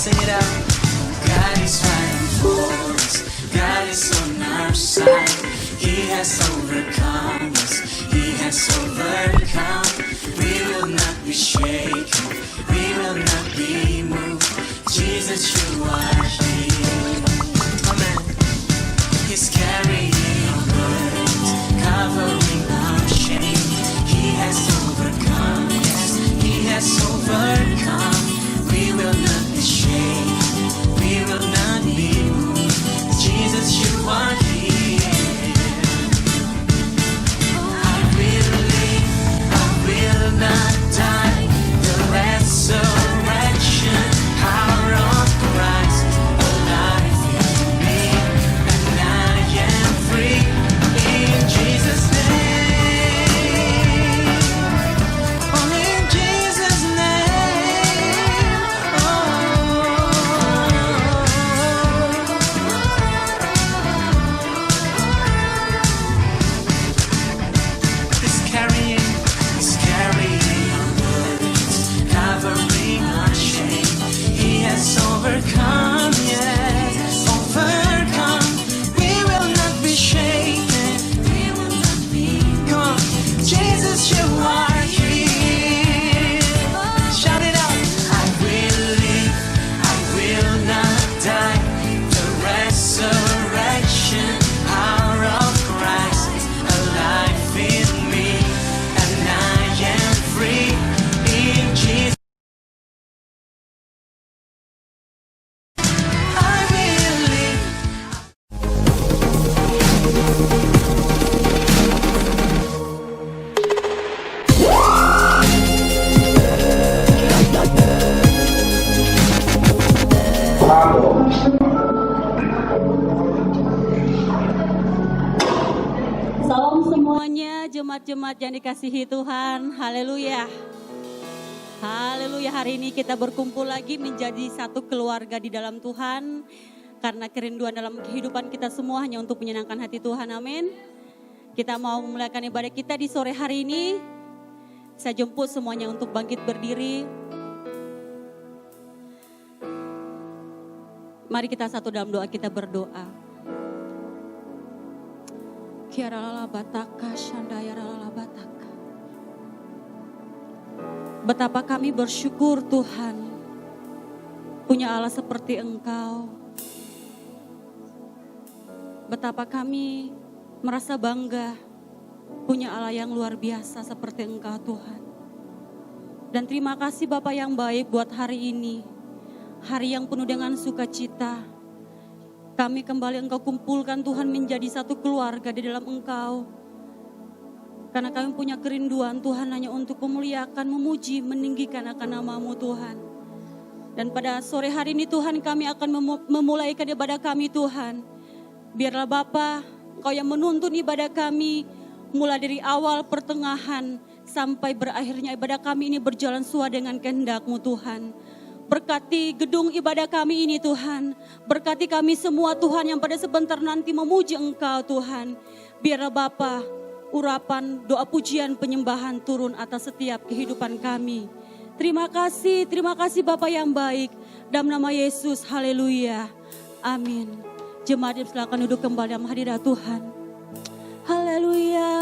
Sing it out. God is fighting for us. God is on our side. He has overcome us. He has overcome. We will not be shaken. We will not be moved. Jesus, you are here. Amen. He's carrying our burdens, covering our shame. He has overcome. Yes, He has overcome. We will not be shaken. We will not be moved. Jesus, you are here. I will live. I will not die. The resurrection power of Christ alive in me, and I am free in Jesus' name. Only in Jesus' name. He's carrying our burdens, covering our shame. He has overcome, yes, overcome. We will not be shaken. We will not be. Come on, Jesus, you are here. Shout it out. I will live. I will not die. The resurrection power of Christ alive in me, and I am free in Jesus. I will live. Salam semuanya, jemaat-jemaat yang dikasihi Tuhan. Haleluya. Haleluya, hari ini kita berkumpul lagi menjadi satu keluarga di dalam Tuhan. Karena kerinduan dalam kehidupan kita semua hanya untuk menyenangkan hati Tuhan, amin. Kita mau memulakan ibadah kita di sore hari ini. Saya jemput semuanya untuk bangkit berdiri. Mari kita satu dalam doa, kita berdoa. Kiaralala bataka shandayaralala bataka. Betapa kami bersyukur Tuhan punya Allah seperti Engkau. Betapa kami merasa bangga punya Allah yang luar biasa seperti Engkau Tuhan. Dan terima kasih Bapa yang baik buat hari ini. Hari yang penuh dengan sukacita. Kami kembali Engkau kumpulkan Tuhan menjadi satu keluarga di dalam Engkau. Karena kami punya kerinduan Tuhan hanya untuk memuliakan, memuji, meninggikan akan nama-Mu Tuhan. Dan pada sore hari ini Tuhan kami akan memulaikan ibadah kami Tuhan. Biarlah Bapa Engkau yang menuntun ibadah kami mulai dari awal pertengahan sampai berakhirnya ibadah kami ini berjalan sesuai dengan kehendak-Mu Tuhan. Berkati gedung ibadah kami ini Tuhan. Berkati kami semua Tuhan yang pada sebentar nanti memuji Engkau Tuhan. Biarlah Bapa urapan doa pujian penyembahan turun atas setiap kehidupan kami. Terima kasih Bapa yang baik. Dalam nama Yesus, haleluya. Amin. Jemaat silakan duduk kembali dalam hadirat Tuhan. Haleluya.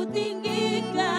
Tinggikan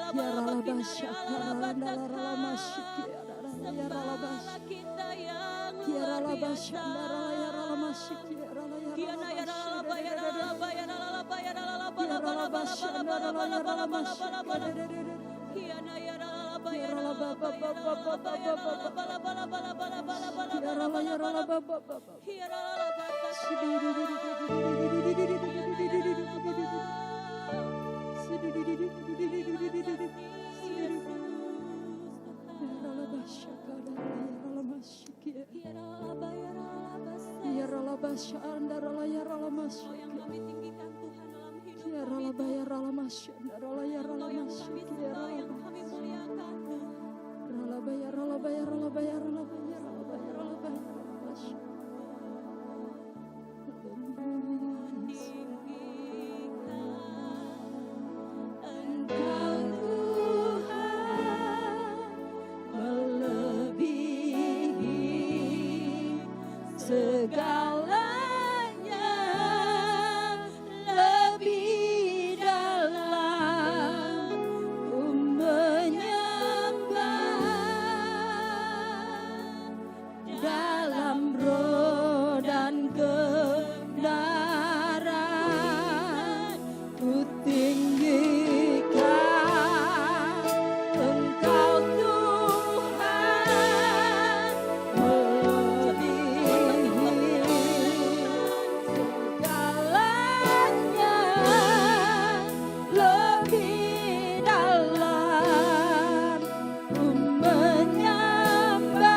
Sembahlah kita yang luar biasa. Kiana ya ralaba ya ralaba ya ralaba ya ralaba la bala bala bala bala bala bala bala bala bala. Kiana ya ralaba ya ralaba ya ralaba ya ralaba bala bala bala bala bala bala bala bala. Kiana ralaba yang kami tinggikan Tuhan dalam hidup kami. Engkau yang kami muliakan Tuhan. Engkau Tuhan melebihi segalanya, lebih dalam menyembah dalam roh dan kebenaran. Ku tinggikan Engkau Tuhan melebihi segalanya, lebih dalam ku menyembah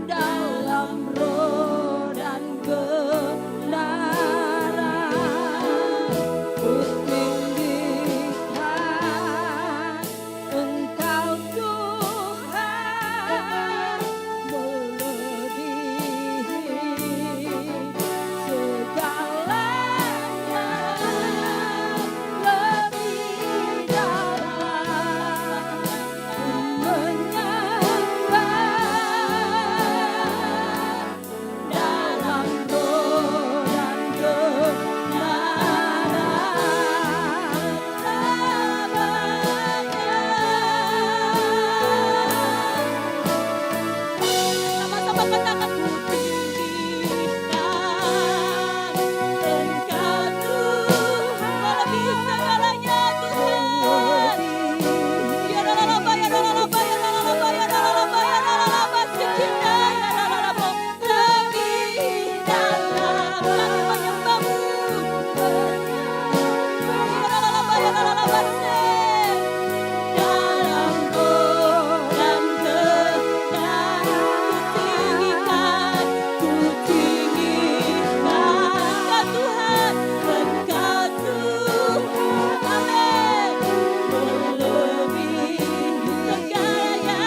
dalam roh dan kebenaran. Ku tinggikan Engkau Tuhan melebihi segalanya, lebih dalam menyembah dalam roh dan sama-sama katakan ku tinggikan Engkau Tuhan melebihi segalanya Tuhan. Ya ralaba ya ralaba ya ralaba ya ralaba ya ralaba sekinda ya ralaba, lebih dalam kami menyembah-Mu. Ya ralaba ya ralaba dalam roh dan kebenaran. Ku tinggikan Engkau Tuhan, Engkau Tuhan, amin, melebihi segalanya,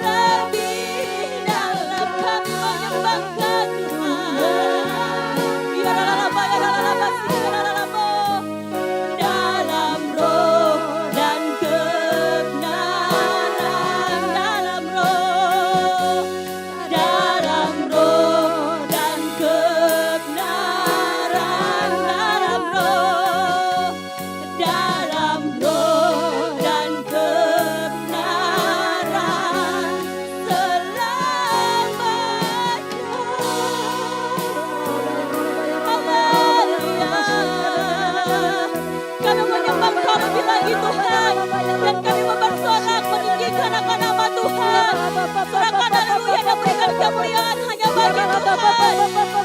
lebih dalam kami menyembahkan Tuhan. Ya ralaba ya ralaba ya ralaba dalam roh dan kebenaran, dalam roh dan kebenaran, dalam roh dan kebenaran selamanya. Haleluya. Kami menyembah Engkau lebih lagi Tuhan, dan kami bersorak meninggikan akan nama Tuhan. Sorakan haleluya dan berikan kemuliaan hanya bagi Tuhan.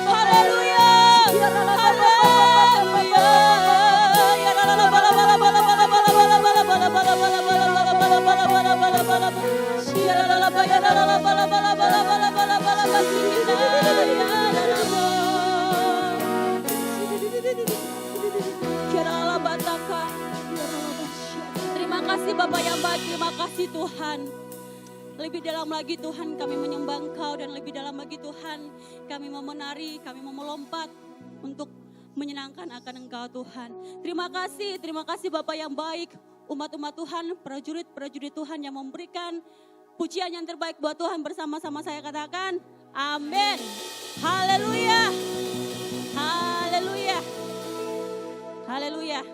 Haleluya. Haleluya. Ya la la la bala bala bala bala bala bala bala bala bala bala bala bala bala bala bala bala bala. Ya la la la bala bala bala bala bala bala bala bala basikina ya la la la. Kira la batakan. Terima kasih Bapak yang baik, terima kasih Tuhan. Lebih dalam lagi Tuhan kami menyembah Engkau, dan lebih dalam lagi Tuhan kami mau menari, kami mau melompat untuk menyenangkan akan Engkau Tuhan. Terima kasih Bapak yang baik, umat-umat Tuhan, prajurit-prajurit Tuhan yang memberikan pujian yang terbaik buat Tuhan. Bersama-sama saya katakan amin. Haleluya. Haleluya.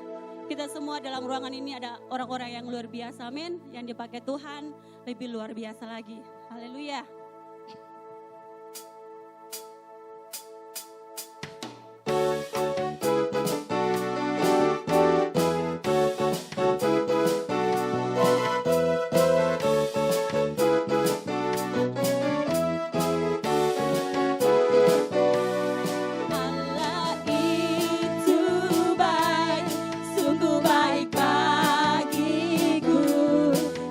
Kita semua dalam ruangan ini ada orang-orang yang luar biasa, amin. Yang dipakai Tuhan lebih luar biasa lagi. Haleluya. Allah itu baik, sungguh baik bagiku.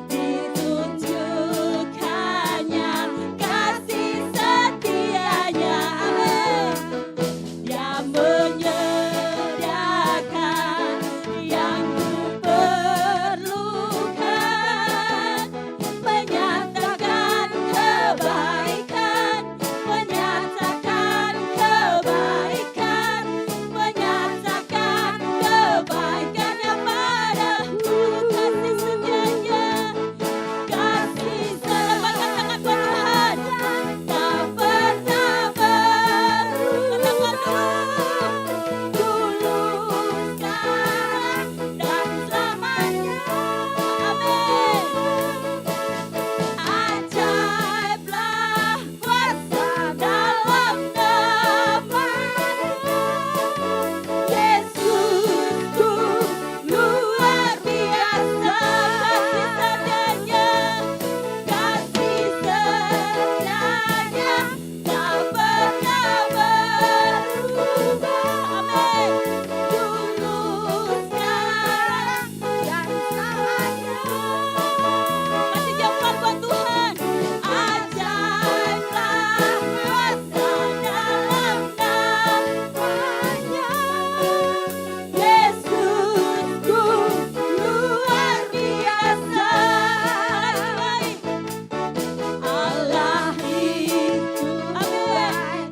Ditunjukkannya kasih setianya, amin. Dia menyediakan yang kuperlukan, menyatakan kebaikan, menyatakan kebaikan, menyatakan kebaikannya padaku. Kasih setianya, kasih selamat, katakan buat Tuhan, tak pernah berubah. Katakan dulu, sekarang, dan selamanya. Amin. Ajaiblah kuasa dalam nama Yesusku, luar biasa kasih setianya, tak pernah berubah. Amin. Dulu, sekarang, dan selamanya. Kasih jawaban buat Tuhan. Ajaiblah kuasa dalam namanya Yesusku, luar biasa. Allah itu baik,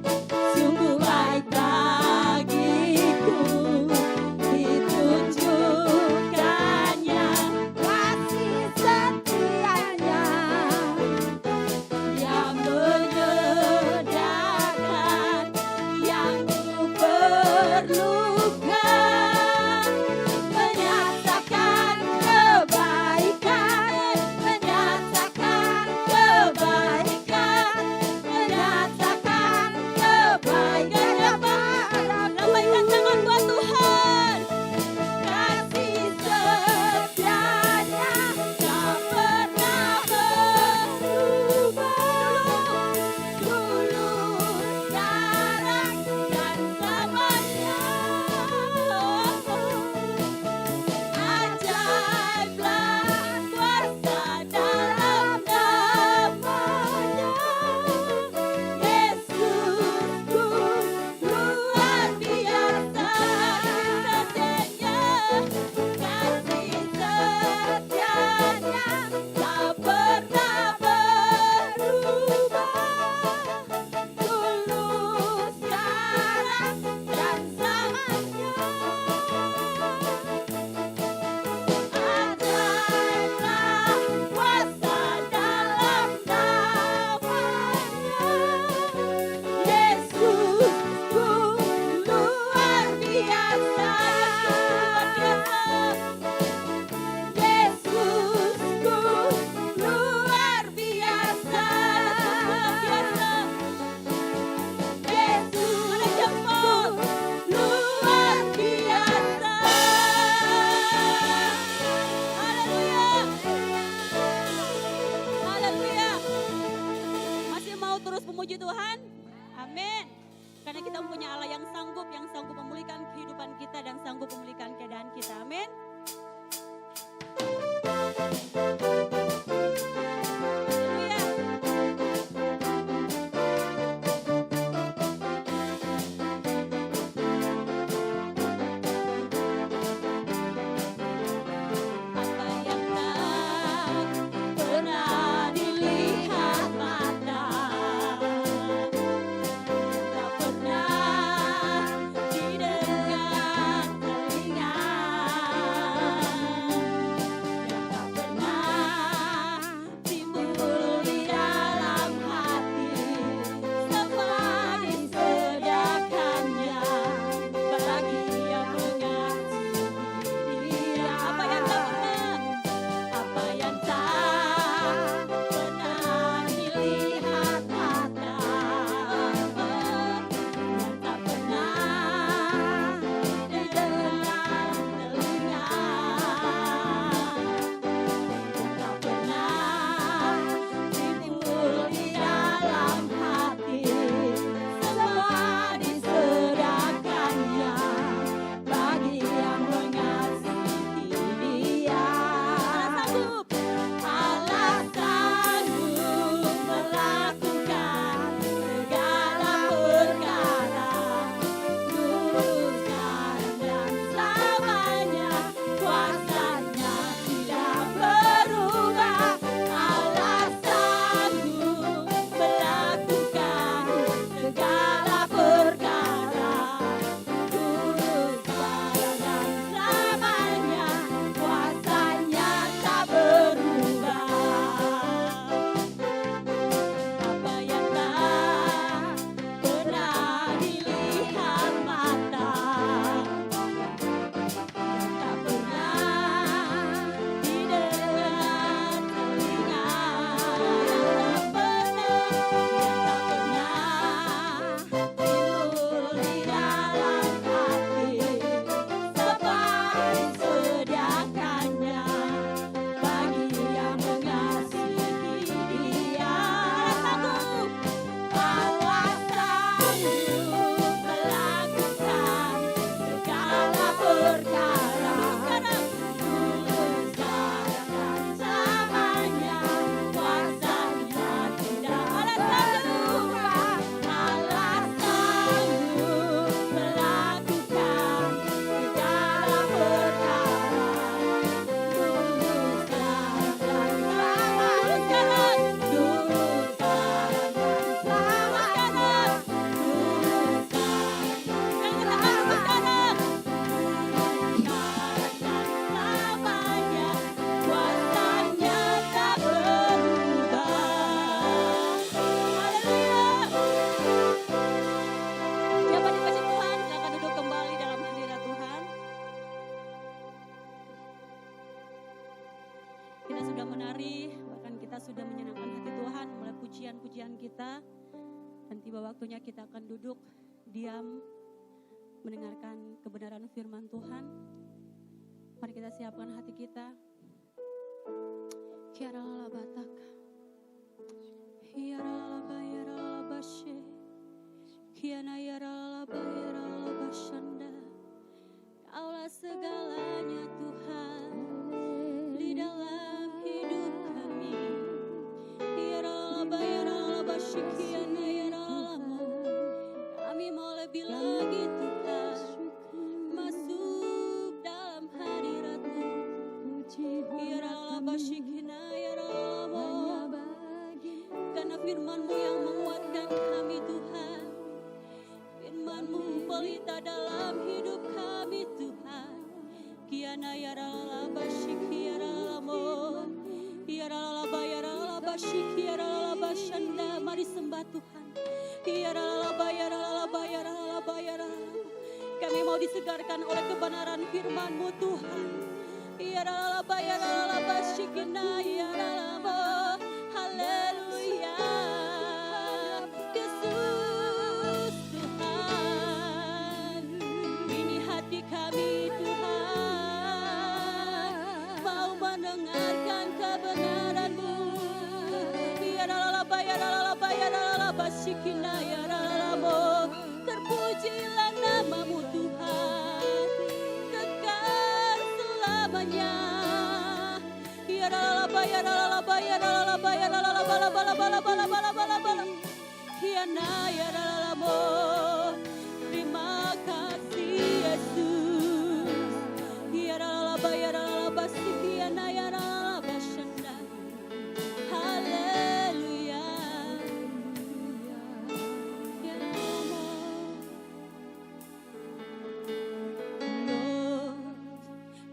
sungguh baik bagiku. Ditunjukkannya kasih setianya, Dia menyediakan yang kuperlukan, menyatakan kebaikan, menyatakan kebaikan, menyatakan kebaikannya padaku. Lambaikan tangan buat Tuhan. Kasih setianya, tak pernah berubah. Dulu, sekarang, dan selamanya. Ajaiblah kuasa dalam namanya Yesusku, luar biasa setianya. Kasih setianya, tak pernah berubah. Dulu, sekarang, dan selamanya. Ajaiblah kuasa dalam namanya Yesusku, luar biasa. Yesusku, luar biasa. Yesus, mana jempol, luar biasa. Haleluya. Haleluya. Masih mau terus memuji Tuhan? Amin. Karena kita mempunyai Allah yang sanggup memulihkan kehidupan kita dan sanggup memulihkan keadaan kita. Amin. Haleluya. Apa yang tak pernah dilihat mata, tak pernah didengar telinga, pujian kita. Dan tiba waktunya kita akan duduk, diam, mendengarkan kebenaran firman Tuhan. Mari kita siapkan hati kita. Kiara batak, hiara bayara bashe, kiana yara bayara bashanda. Kaulah segalanya Tuhan di dalam hidup kami. Hiara bayara bashe, kiana yara lama. Kami mau lebih lagi Tuhan, masuk dalam hadirat-Mu. Hiara bashe, kiana yara lama. Karena firman-Mu yang menguatkan kami Tuhan. Firman-Mu pelita dalam hidup kami Tuhan. Kiana yara laba shiki yara lamo. Yara laba yara laba shiki yara laba shanda. Mari sembah Tuhan. Yara laba yara laba yara laba yara laba. Kami mau disegarkan oleh kebenaran firman-Mu Tuhan. Yara laba yara laba shiki na yara laba. Haleluya. Yesus Tuhan. Ini hati kami Tuhan. Mau mendengarkan kebenaran-Mu. Terpujilah nama-Mu Tuhan. Kekal selamanya. Terima kasih Yesus. Haleluya. Lord,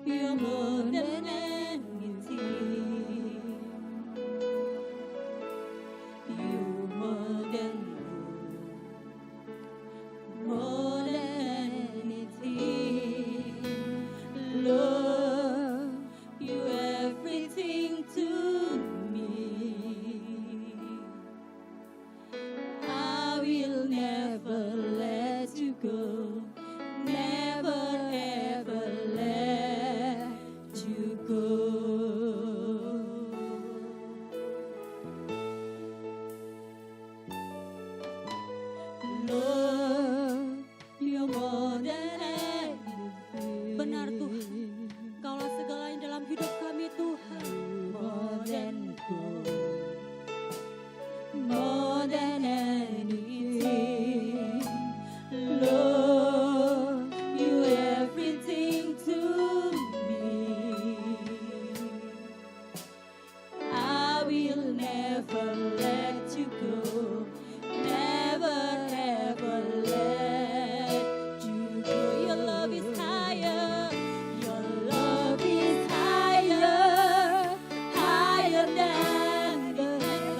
you're more than anything. You're more than anything. Lord, you everything to me. I will never let you go. Never ever let you go. Lord, you're more than anything. Benar Tuhan, Kaulah segalanya dalam hidup kami Tuhan. More than gold, more than anything. Lord, you everything to me. I will never let you go. Never ever let you go. Your love is higher. Your love is higher, higher than the heaven.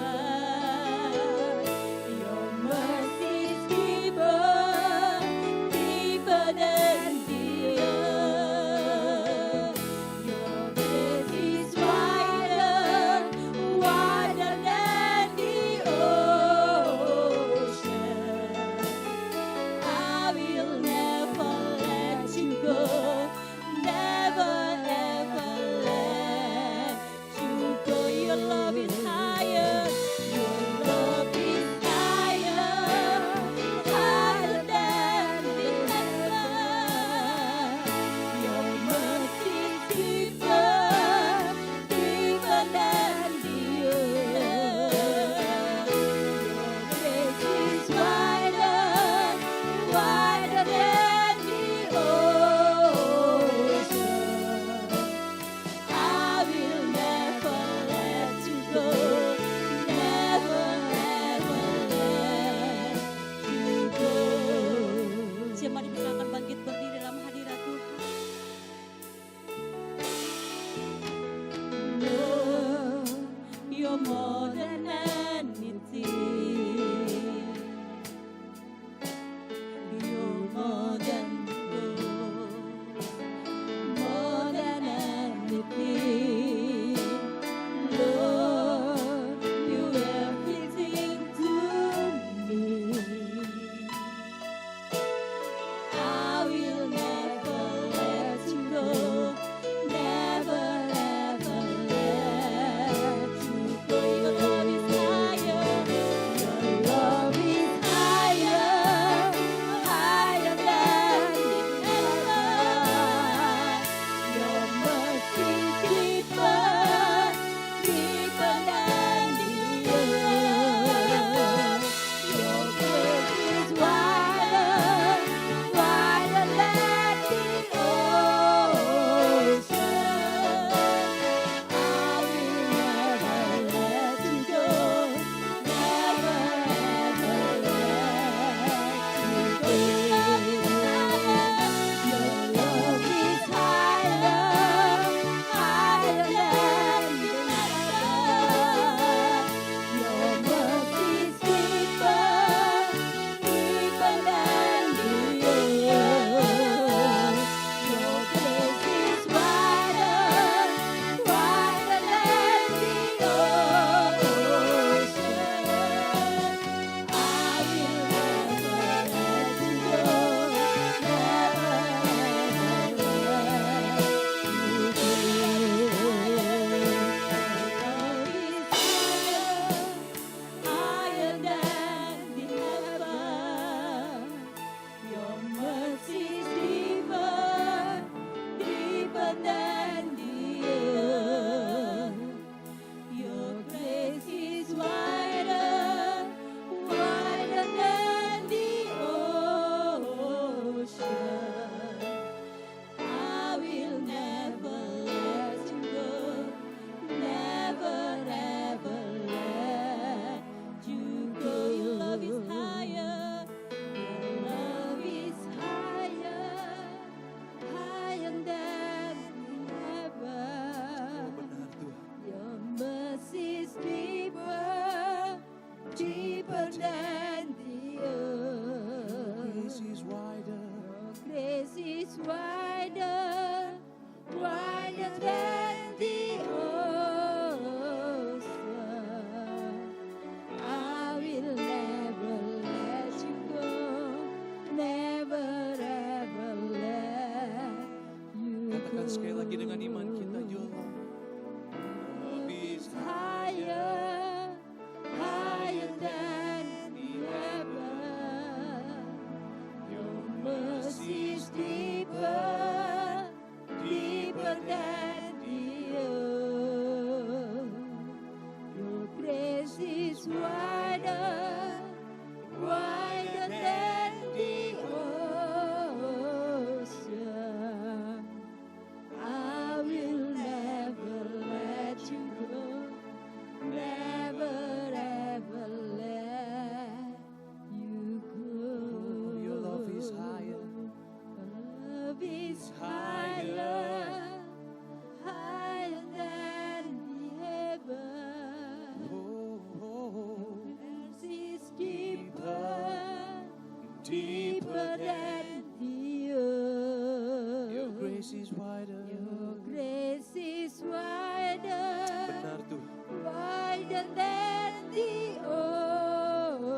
grace is wider. Your grace is wider, Benar Tuhan. wider than the ocean.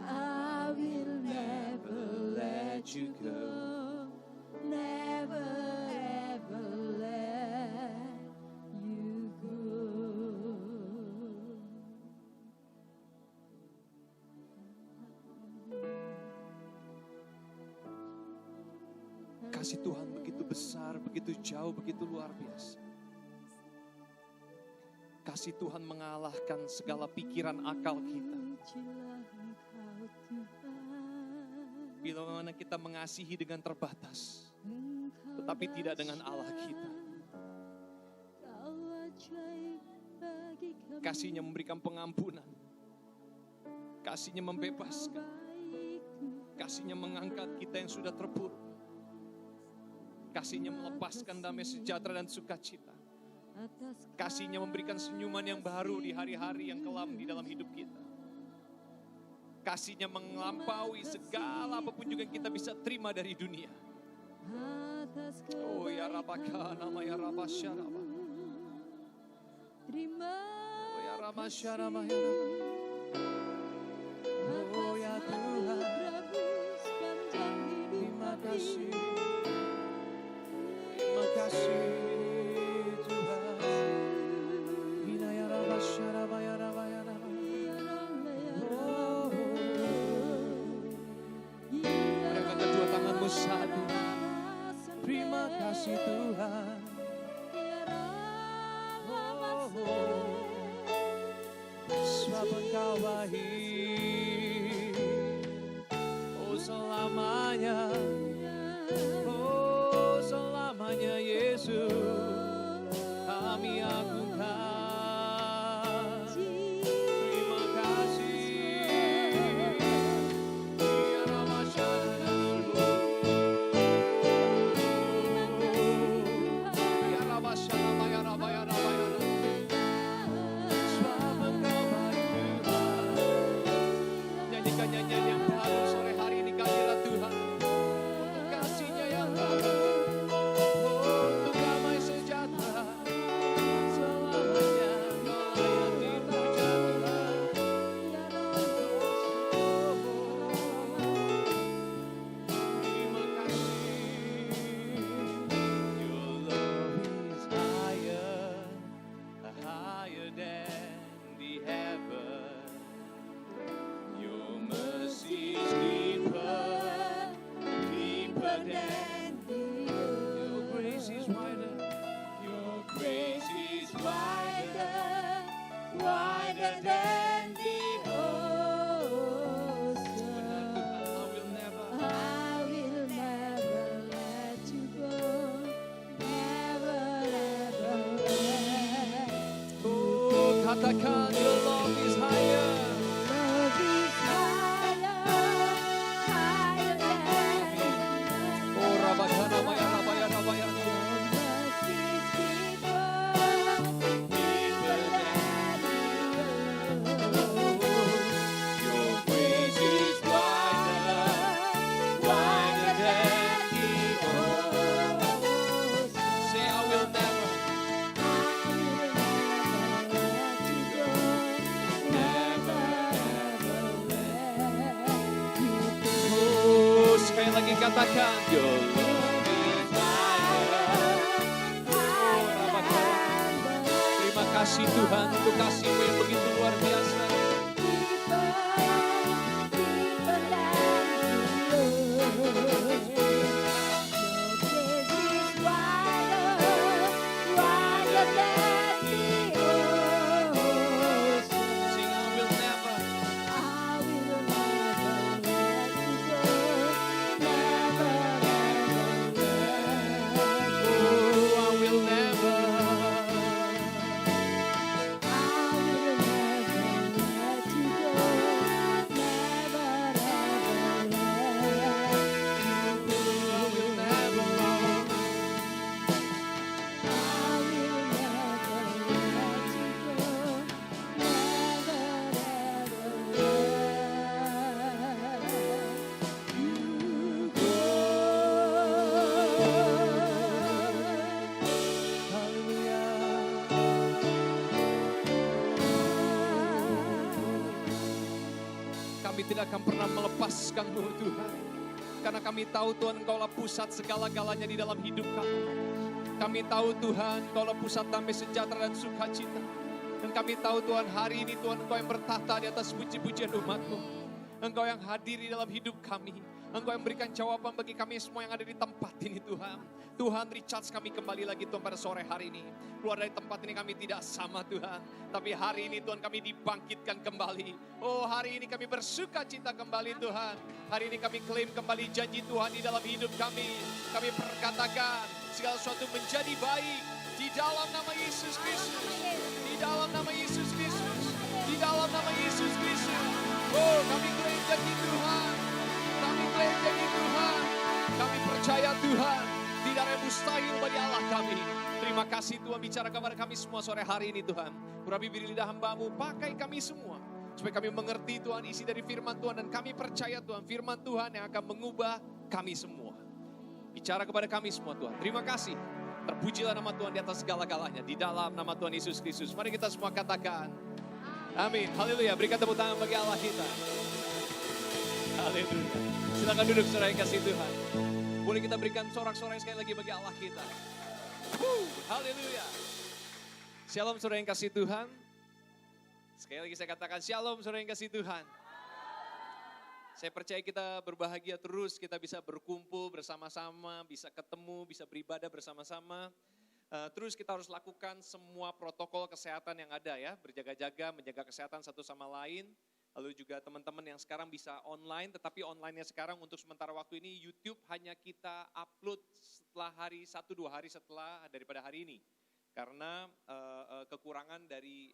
I will never let you go, never ever let you go. Kasih Tuhan begitu besar, begitu jauh, begitu luar biasa. Kasih Tuhan mengalahkan segala pikiran akal kita. Pujilah Engkau Tuhan, Bila mana kita mengasihi dengan terbatas, Engkau tetapi tidak dengan Allah kita. Kau ajaib bagi kami. Kasih-Nya memberikan pengampunan. Kasih-Nya membebaskan. Baik Tuhan, Kasih-Nya mengangkat kita yang sudah terpuruk. Kasih-Nya melepaskan damai sejahtera dan sukacita. atas Kasih-Nya memberikan senyuman yang baru di hari-hari yang kelam di dalam hidup kita. Kasih-Nya melampaui segala apapun juga yang kita bisa terima dari dunia. atas Oh ya Rabaka, nama ya Rabasyaraba. terima Oh ya Rabasyaraba ya Rabba. Oh ya Tuhan, Prabu sepanjang hidup terima kami. kasih. Terima kasih Tuhan. Hina ya Rabasyaraba ya Rabba ya Rabba. Oh, mereka kedua tanganmu satu. Terima kasih Tuhan. Sebab Engkau baik. Oh selamanya. Oh selamanya Yesus. Kami agungkan. Terima kasih. Ya Rabasyaraba. Ya Rabasyaraba ya Rabba ya Rabba ya Rabba. Sebab Engkau baik Tuhan. Nyanyikan nyanyian yang baru sore hari ini kehadirat Tuhan. Untuk kasih-Nya yang baru. Untuk damai sejahtera. Selamanya Kau layak dipuja Tuhan. Terima kasih. Your love is higher, higher than the heaven. Your mercy is deeper, deeper than. Your grace is wider. Your grace is wider, wider than the ocean. Benar Tuhan, I will never. I will never let you go, never ever let. Oh, katakan your love is higher. Love is higher, higher than Oh, Rabakana Maya Rabaya Rabaya. mercy is deeper, deeper than the Your grace is wider, wider than the ocean. Say, I will never, oh, sekali lagi katakan, your love is higher. Oh, Rabakana. Terima kasih Tuhan untuk kasih-Mu yang begitu luar biasa. Sing, I will never. Oh, I will never. kami tidak akan pernah melepaskan-Mu Tuhan. Karena kami tahu Tuhan Engkaulah pusat segala-galanya di dalam hidup kami. Kami tahu Tuhan Engkaulah pusat damai sejahtera dan sukacita. Dan kami tahu Tuhan hari ini Tuhan Engkau yang bertahta di atas puji-pujian umat-Mu. Engkau yang hadir di dalam hidup kami. Engkau yang memberikan jawaban bagi kami semua yang ada di tempat ini Tuhan. Tuhan, recharge kami kembali lagi Tuhan pada sore hari ini. Keluar dari tempat ini kami tidak sama Tuhan. Tapi hari ini Tuhan kami dibangkitkan kembali. Oh, hari ini kami bersuka cita kembali Tuhan. Hari ini kami klaim kembali janji Tuhan di dalam hidup kami. Kami perkatakan segala sesuatu menjadi baik di dalam nama Yesus Kristus. Di dalam nama Yesus Kristus. Di dalam nama Yesus Kristus. Oh, kami klaim janji Tuhan. Kami klaim janji Tuhan. Kami percaya Tuhan. Tidak ada yang mustahil bagi Allah kami. Terima kasih Tuhan bicara kepada kami semua sore hari ini Tuhan. Urapi bibir lidah hamba-Mu, pakai kami semua. Supaya kami mengerti Tuhan isi dari firman Tuhan. Dan kami percaya Tuhan firman Tuhan yang akan mengubah kami semua. Bicara kepada kami semua Tuhan. Terima kasih. Terpujilah nama Tuhan di atas segala-galanya. Di dalam nama Tuhan Yesus Kristus. Mari kita semua katakan. Amin. Haleluya. Berikan tepuk tangan bagi Allah kita. Haleluya. Silakan duduk saudara yang kasih Tuhan. Boleh kita berikan sorak-sorai sekali lagi bagi Allah kita. Haleluya. Shalom saudara yang kasih Tuhan. Sekali lagi saya katakan shalom saudara yang kasih Tuhan. Saya percaya kita berbahagia terus, kita bisa berkumpul bersama-sama, bisa ketemu, bisa beribadah bersama-sama. Terus kita harus lakukan semua protokol kesehatan yang ada ya, berjaga-jaga, menjaga kesehatan satu sama lain. Lalu juga teman-teman yang sekarang bisa online, tetapi online-nya sekarang untuk sementara waktu ini YouTube hanya kita upload setelah 1-2 hari setelah daripada hari ini. Karena kekurangan dari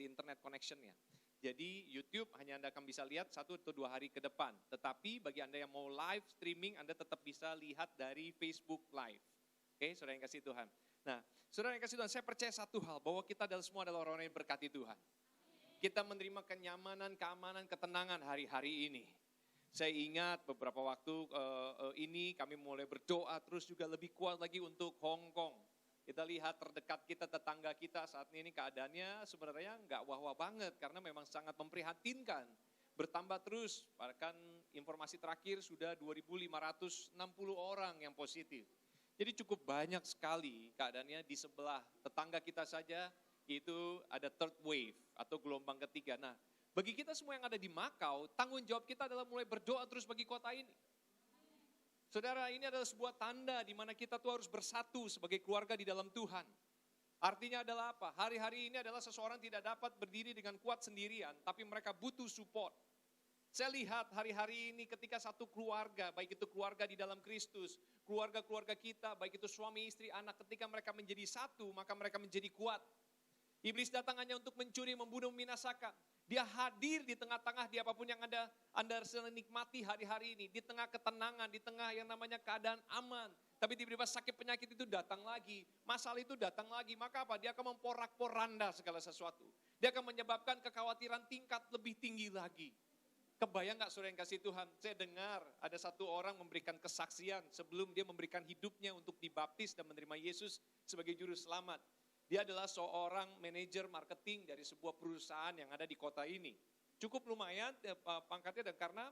internet connection-nya. Jadi YouTube hanya Anda akan bisa lihat 1 atau 2 hari ke depan. Tetapi bagi Anda yang mau live streaming, Anda tetap bisa lihat dari Facebook Live. Oke, saudara yang kasih Tuhan. Nah, saudara yang kasih Tuhan, saya percaya satu hal, bahwa kita semua adalah orang-orang yang berkati Tuhan. Kita menerima kenyamanan, keamanan, ketenangan hari-hari ini. Saya ingat beberapa waktu ini kami mulai berdoa terus juga lebih kuat lagi untuk Hong Kong. Kita lihat terdekat kita, tetangga kita saat ini keadaannya sebenarnya nggak wah-wah banget karena memang sangat memprihatinkan. Bertambah terus, bahkan informasi terakhir sudah 2.560 orang yang positif. Jadi cukup banyak sekali keadaannya di sebelah tetangga kita saja. Itu ada third wave atau gelombang ketiga. Nah, bagi kita semua yang ada di Makau, tanggung jawab kita adalah mulai berdoa terus bagi kota ini. Saudara, ini adalah sebuah tanda di mana kita tuh harus bersatu sebagai keluarga di dalam Tuhan. Artinya adalah apa? Hari-hari ini adalah seseorang tidak dapat berdiri dengan kuat sendirian, tapi mereka butuh support. Saya lihat hari-hari ini ketika satu keluarga, baik itu keluarga di dalam Kristus, keluarga-keluarga kita, baik itu suami, istri, anak, ketika mereka menjadi satu, maka mereka menjadi kuat. Iblis datang hanya untuk mencuri, membunuh, membinasakan. Dia hadir di tengah-tengah di apapun yang Anda sedang nikmati hari-hari ini. Di tengah ketenangan, di tengah yang namanya keadaan aman. Tapi tiba-tiba sakit penyakit itu datang lagi. Masalah itu datang lagi. Maka apa? Dia akan memporak-poranda segala sesuatu. Dia akan menyebabkan kekhawatiran tingkat lebih tinggi lagi. Kebayang gak saudara yang kasih Tuhan? Saya dengar ada satu orang memberikan kesaksian sebelum dia memberikan hidupnya untuk dibaptis dan menerima Yesus sebagai juru selamat. Dia adalah seorang manajer marketing dari sebuah perusahaan yang ada di kota ini. Cukup lumayan pangkatnya dan karena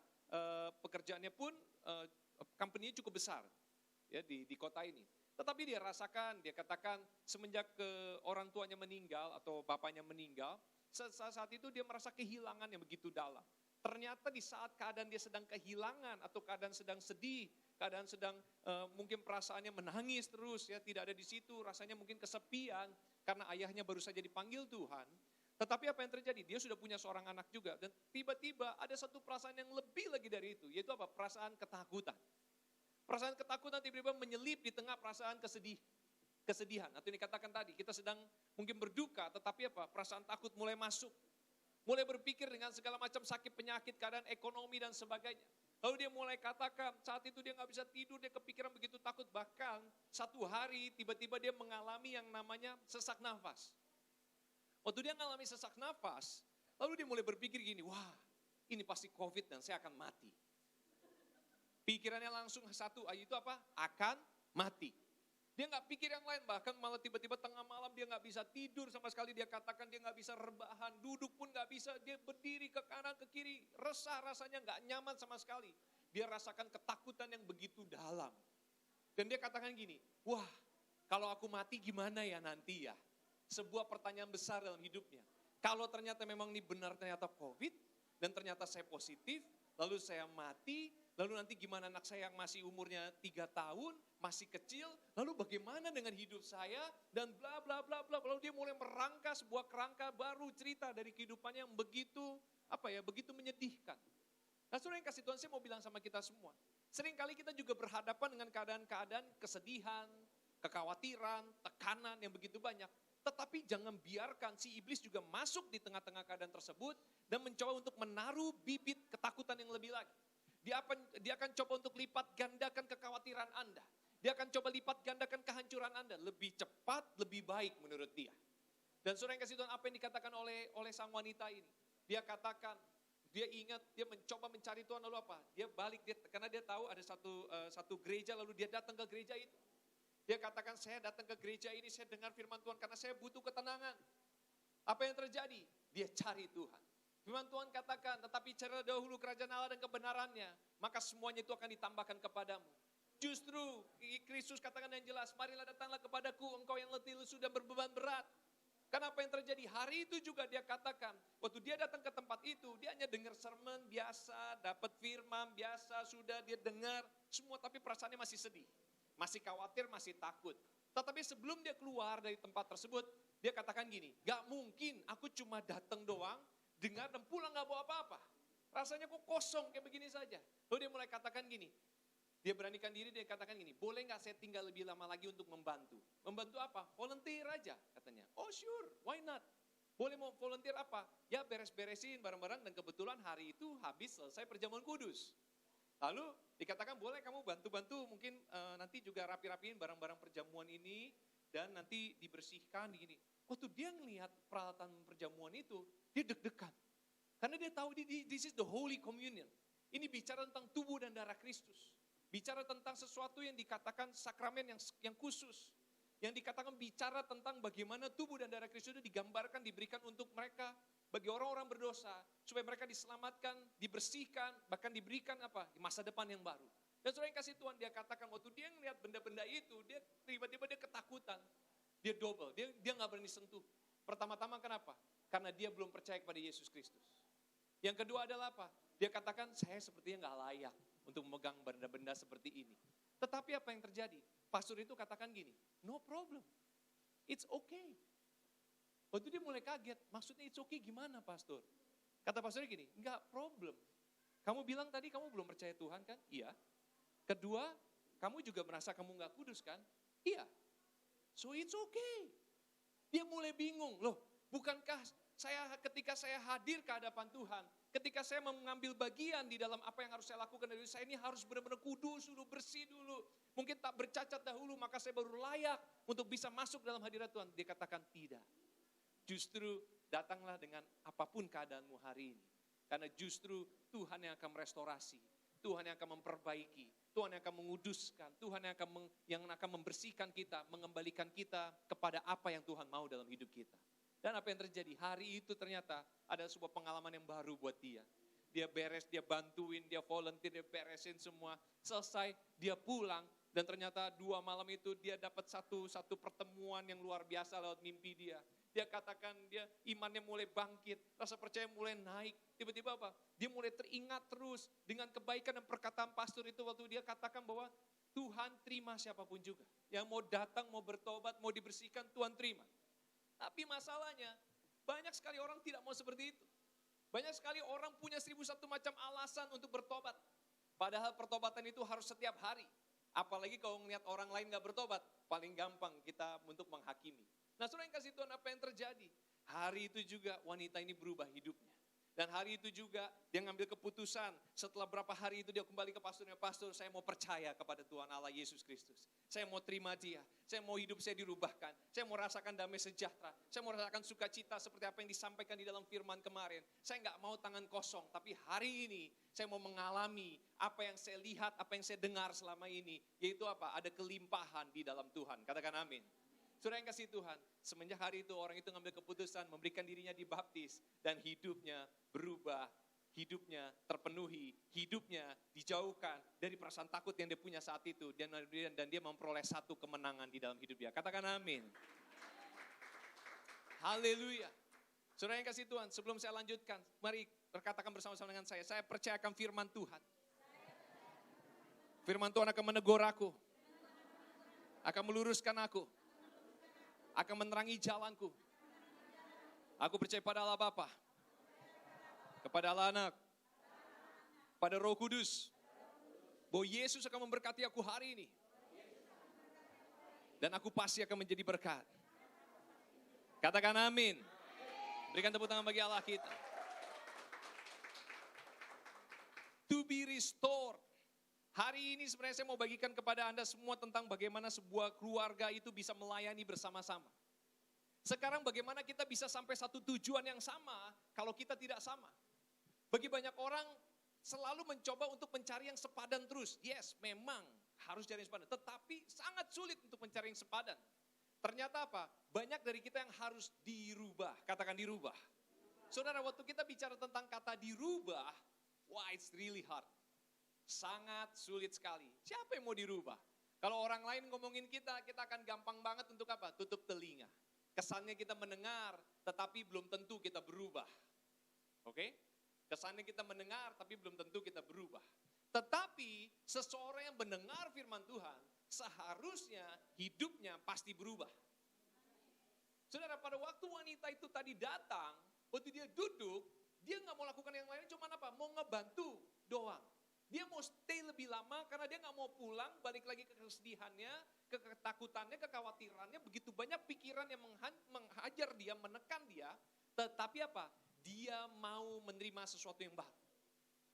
pekerjaannya pun company-nya cukup besar ya di kota ini. Tetapi dia rasakan, dia katakan semenjak orang tuanya meninggal atau bapaknya meninggal, saat itu dia merasa kehilangan yang begitu dalam. Ternyata di saat keadaan dia sedang kehilangan atau keadaan sedang sedih, keadaan sedang mungkin perasaannya menangis terus ya, tidak ada di situ, rasanya mungkin kesepian karena ayahnya baru saja dipanggil Tuhan. Tetapi apa yang terjadi? Dia sudah punya seorang anak juga dan tiba-tiba ada satu perasaan yang lebih lagi dari itu, yaitu apa? Perasaan ketakutan. Perasaan ketakutan tiba-tiba menyelip di tengah perasaan kesedihan. Atau ini katakan tadi, kita sedang mungkin berduka, tetapi apa? Perasaan takut mulai masuk. Mulai berpikir dengan segala macam sakit penyakit, keadaan ekonomi dan sebagainya. Lalu dia mulai katakan, saat itu dia gak bisa tidur, dia kepikiran begitu takut. Bahkan satu hari tiba-tiba dia mengalami yang namanya sesak nafas. Waktu dia mengalami sesak nafas, lalu dia mulai berpikir gini, wah ini pasti COVID dan saya akan mati. Pikirannya langsung satu, itu apa? Akan mati. Dia nggak pikir yang lain, bahkan malah tiba-tiba tengah malam dia nggak bisa tidur sama sekali. Dia katakan dia nggak bisa rebahan, duduk pun nggak bisa. Dia berdiri ke kanan ke kiri, resah rasanya, nggak nyaman sama sekali. Dia rasakan ketakutan yang begitu dalam. Dan dia katakan gini, wah kalau aku mati gimana ya nanti ya? Sebuah pertanyaan besar dalam hidupnya. Kalau ternyata memang ini benar ternyata COVID, dan ternyata saya positif, lalu saya mati, lalu nanti gimana anak saya yang masih umurnya 3 tahun, masih kecil, lalu bagaimana dengan hidup saya, dan bla bla bla bla. Lalu dia mulai merangka sebuah kerangka baru cerita dari kehidupannya yang begitu, begitu menyedihkan. Nah saudara yang kasih Tuhan, saya mau bilang sama kita semua. Seringkali kita juga berhadapan dengan keadaan-keadaan kesedihan, kekhawatiran, tekanan yang begitu banyak. Tetapi jangan biarkan si iblis juga masuk di tengah-tengah keadaan tersebut dan mencoba untuk menaruh bibit ketakutan yang lebih lagi. Dia akan coba untuk lipat gandakan kekhawatiran Anda. Dia akan coba lipat gandakan kehancuran Anda. Lebih cepat, lebih baik menurut dia. Dan saudara yang kasih Tuhan, apa yang dikatakan oleh sang wanita ini? Dia katakan, dia ingat, dia mencoba mencari Tuhan, lalu apa? Dia balik, karena dia tahu ada satu gereja, lalu dia datang ke gereja itu. Dia katakan, saya datang ke gereja ini, saya dengar firman Tuhan karena saya butuh ketenangan. Apa yang terjadi? Dia cari Tuhan. Firman Tuhan katakan, tetapi carilah dahulu kerajaan Allah dan kebenarannya, maka semuanya itu akan ditambahkan kepadamu. Justru Kristus katakan yang jelas, marilah datanglah kepadaku engkau yang letih lesu dan berbeban berat. Karena apa yang terjadi? Hari itu juga dia katakan, waktu dia datang ke tempat itu, dia hanya dengar sermon biasa, dapat firman biasa, sudah dia dengar semua, tapi perasaannya masih sedih. Masih khawatir, masih takut. Tetapi sebelum dia keluar dari tempat tersebut, dia katakan gini, gak mungkin aku cuma datang doang, dengar dan pulang gak bawa apa-apa. Rasanya kok kosong kayak begini saja. Lalu dia mulai katakan gini, dia beranikan diri, dia katakan gini, boleh gak saya tinggal lebih lama lagi untuk membantu? Membantu apa? Volunteer aja katanya. Oh sure, why not? Boleh mau volunteer apa? Ya beres-beresin barang-barang dan kebetulan hari itu habis selesai perjamuan kudus. Lalu dikatakan boleh kamu bantu-bantu mungkin nanti juga rapi-rapiin barang-barang perjamuan ini dan nanti dibersihkan gini. Waktu dia ngelihat peralatan perjamuan itu, dia deg-degan. Karena dia tahu this is the Holy Communion. Ini bicara tentang tubuh dan darah Kristus. Bicara tentang sesuatu yang dikatakan sakramen yang khusus. Yang dikatakan bicara tentang bagaimana tubuh dan darah Kristus itu digambarkan, diberikan untuk mereka. Bagi orang-orang berdosa, supaya mereka diselamatkan, dibersihkan, bahkan diberikan masa depan yang baru. Dan saudara yang kasih Tuhan, dia katakan waktu dia ngelihat benda-benda itu, dia tiba-tiba dia ketakutan. Dia double, dia gak berani sentuh. Pertama-tama kenapa? Karena dia belum percaya kepada Yesus Kristus. Yang kedua adalah apa? Dia katakan, saya sepertinya gak layak untuk memegang benda-benda seperti ini. Tetapi apa yang terjadi? Pastor itu katakan gini, no problem, it's okay. Waktu dia mulai kaget, maksudnya it's okay gimana pastor? Kata pastornya gini, enggak problem. Kamu bilang tadi kamu belum percaya Tuhan kan? Iya. Kedua, kamu juga merasa kamu enggak kudus kan? Iya. So it's okay. Dia mulai bingung, loh bukankah ketika saya hadir ke hadapan Tuhan, ketika saya mengambil bagian di dalam apa yang harus saya lakukan dari saya ini harus benar-benar kudus dulu, bersih dulu. Mungkin tak bercacat dahulu, maka saya baru layak untuk bisa masuk dalam hadirat Tuhan. Dia katakan tidak. Justru datanglah dengan apapun keadaanmu hari ini. Karena justru Tuhan yang akan merestorasi, Tuhan yang akan memperbaiki, Tuhan yang akan menguduskan, Tuhan yang akan membersihkan kita, mengembalikan kita kepada apa yang Tuhan mau dalam hidup kita. Dan apa yang terjadi? Hari itu ternyata ada sebuah pengalaman yang baru buat dia. Dia beres, dia bantuin, dia volunteer, dia beresin semua. Selesai, dia pulang. Dan ternyata 2 malam itu dia dapat satu pertemuan yang luar biasa lewat mimpi dia. Dia katakan dia imannya mulai bangkit, rasa percaya mulai naik. Tiba-tiba apa? Dia mulai teringat terus dengan kebaikan dan perkataan pastor itu waktu dia katakan bahwa Tuhan terima siapapun juga. Yang mau datang, mau bertobat, mau dibersihkan, Tuhan terima. Tapi masalahnya banyak sekali orang tidak mau seperti itu. Banyak sekali orang punya 1001 macam alasan untuk bertobat. Padahal pertobatan itu harus setiap hari. Apalagi kalau ngelihat orang lain gak bertobat, paling gampang kita untuk menghakimi. Nah saudara yang kasih Tuhan, apa yang terjadi? Hari itu juga wanita ini berubah hidupnya. Dan hari itu juga dia ngambil keputusan. Setelah berapa hari itu dia kembali ke pastornya. Pastor, saya mau percaya kepada Tuhan Allah Yesus Kristus. Saya mau terima dia. Saya mau hidup saya dirubahkan. Saya mau rasakan damai sejahtera. Saya mau rasakan sukacita seperti apa yang disampaikan di dalam firman kemarin. Saya nggak mau tangan kosong. Tapi hari ini saya mau mengalami apa yang saya lihat, apa yang saya dengar selama ini. Yaitu apa? Ada kelimpahan di dalam Tuhan. Katakan amin. Saudara yang kasih Tuhan, semenjak hari itu orang itu ngambil keputusan memberikan dirinya dibaptis dan hidupnya berubah, hidupnya terpenuhi, hidupnya dijauhkan dari perasaan takut yang dia punya saat itu dan dia memperoleh satu kemenangan di dalam hidup dia. Katakan amin. Haleluya. Saudara yang kasih Tuhan, sebelum saya lanjutkan, mari katakan bersama-sama dengan saya percayakan firman Tuhan. Firman Tuhan akan menegur aku, akan meluruskan aku, akan menerangi jalanku. Aku percaya pada Allah Bapa, kepada Allah Anak, pada Roh Kudus, bahwa Yesus akan memberkati aku hari ini. Dan aku pasti akan menjadi berkat. Katakan amin. Berikan tepuk tangan bagi Allah kita. To be restored. Hari ini sebenarnya saya mau bagikan kepada Anda semua tentang bagaimana sebuah keluarga itu bisa melayani bersama-sama. Sekarang bagaimana kita bisa sampai satu tujuan yang sama kalau kita tidak sama. Bagi banyak orang selalu mencoba untuk mencari yang sepadan terus. Yes, memang harus cari yang sepadan. Tetapi sangat sulit untuk mencari yang sepadan. Ternyata apa? Banyak dari kita yang harus dirubah. Katakan dirubah. Saudara, waktu kita bicara tentang kata dirubah, wah, it's really hard. Sangat sulit sekali. Siapa yang mau dirubah? Kalau orang lain ngomongin kita akan gampang banget untuk apa? Tutup telinga. Kesannya kita mendengar, tetapi belum tentu kita berubah. Oke? Kesannya kita mendengar, tapi belum tentu kita berubah. Tetapi seseorang yang mendengar firman Tuhan, seharusnya hidupnya pasti berubah. Saudara, pada waktu wanita itu tadi datang, waktu dia duduk, dia nggak mau lakukan yang lain, cuma apa? Mau ngebantu doang. Dia mau stay lebih lama karena dia nggak mau pulang, balik lagi ke kesedihannya, ke ketakutannya, kekhawatirannya. Begitu banyak pikiran yang menghajar dia, menekan dia. Tetapi apa? Dia mau menerima sesuatu yang baru.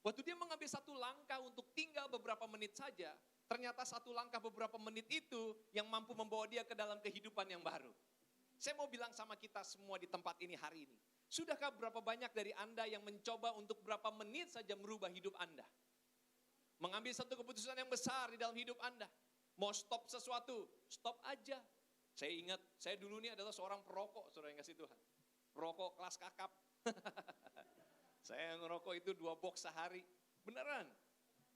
Waktu dia mengambil satu langkah untuk tinggal beberapa menit saja, ternyata satu langkah beberapa menit itu yang mampu membawa dia ke dalam kehidupan yang baru. Saya mau bilang sama kita semua di tempat ini hari ini. Sudahkah berapa banyak dari Anda yang mencoba untuk berapa menit saja merubah hidup Anda? Mengambil satu keputusan yang besar di dalam hidup Anda. Mau stop sesuatu, stop aja. Saya ingat, saya dulu ini adalah seorang perokok, saudara yang kasih Tuhan. Perokok kelas kakap. Saya ngerokok itu 2 box sehari. Beneran.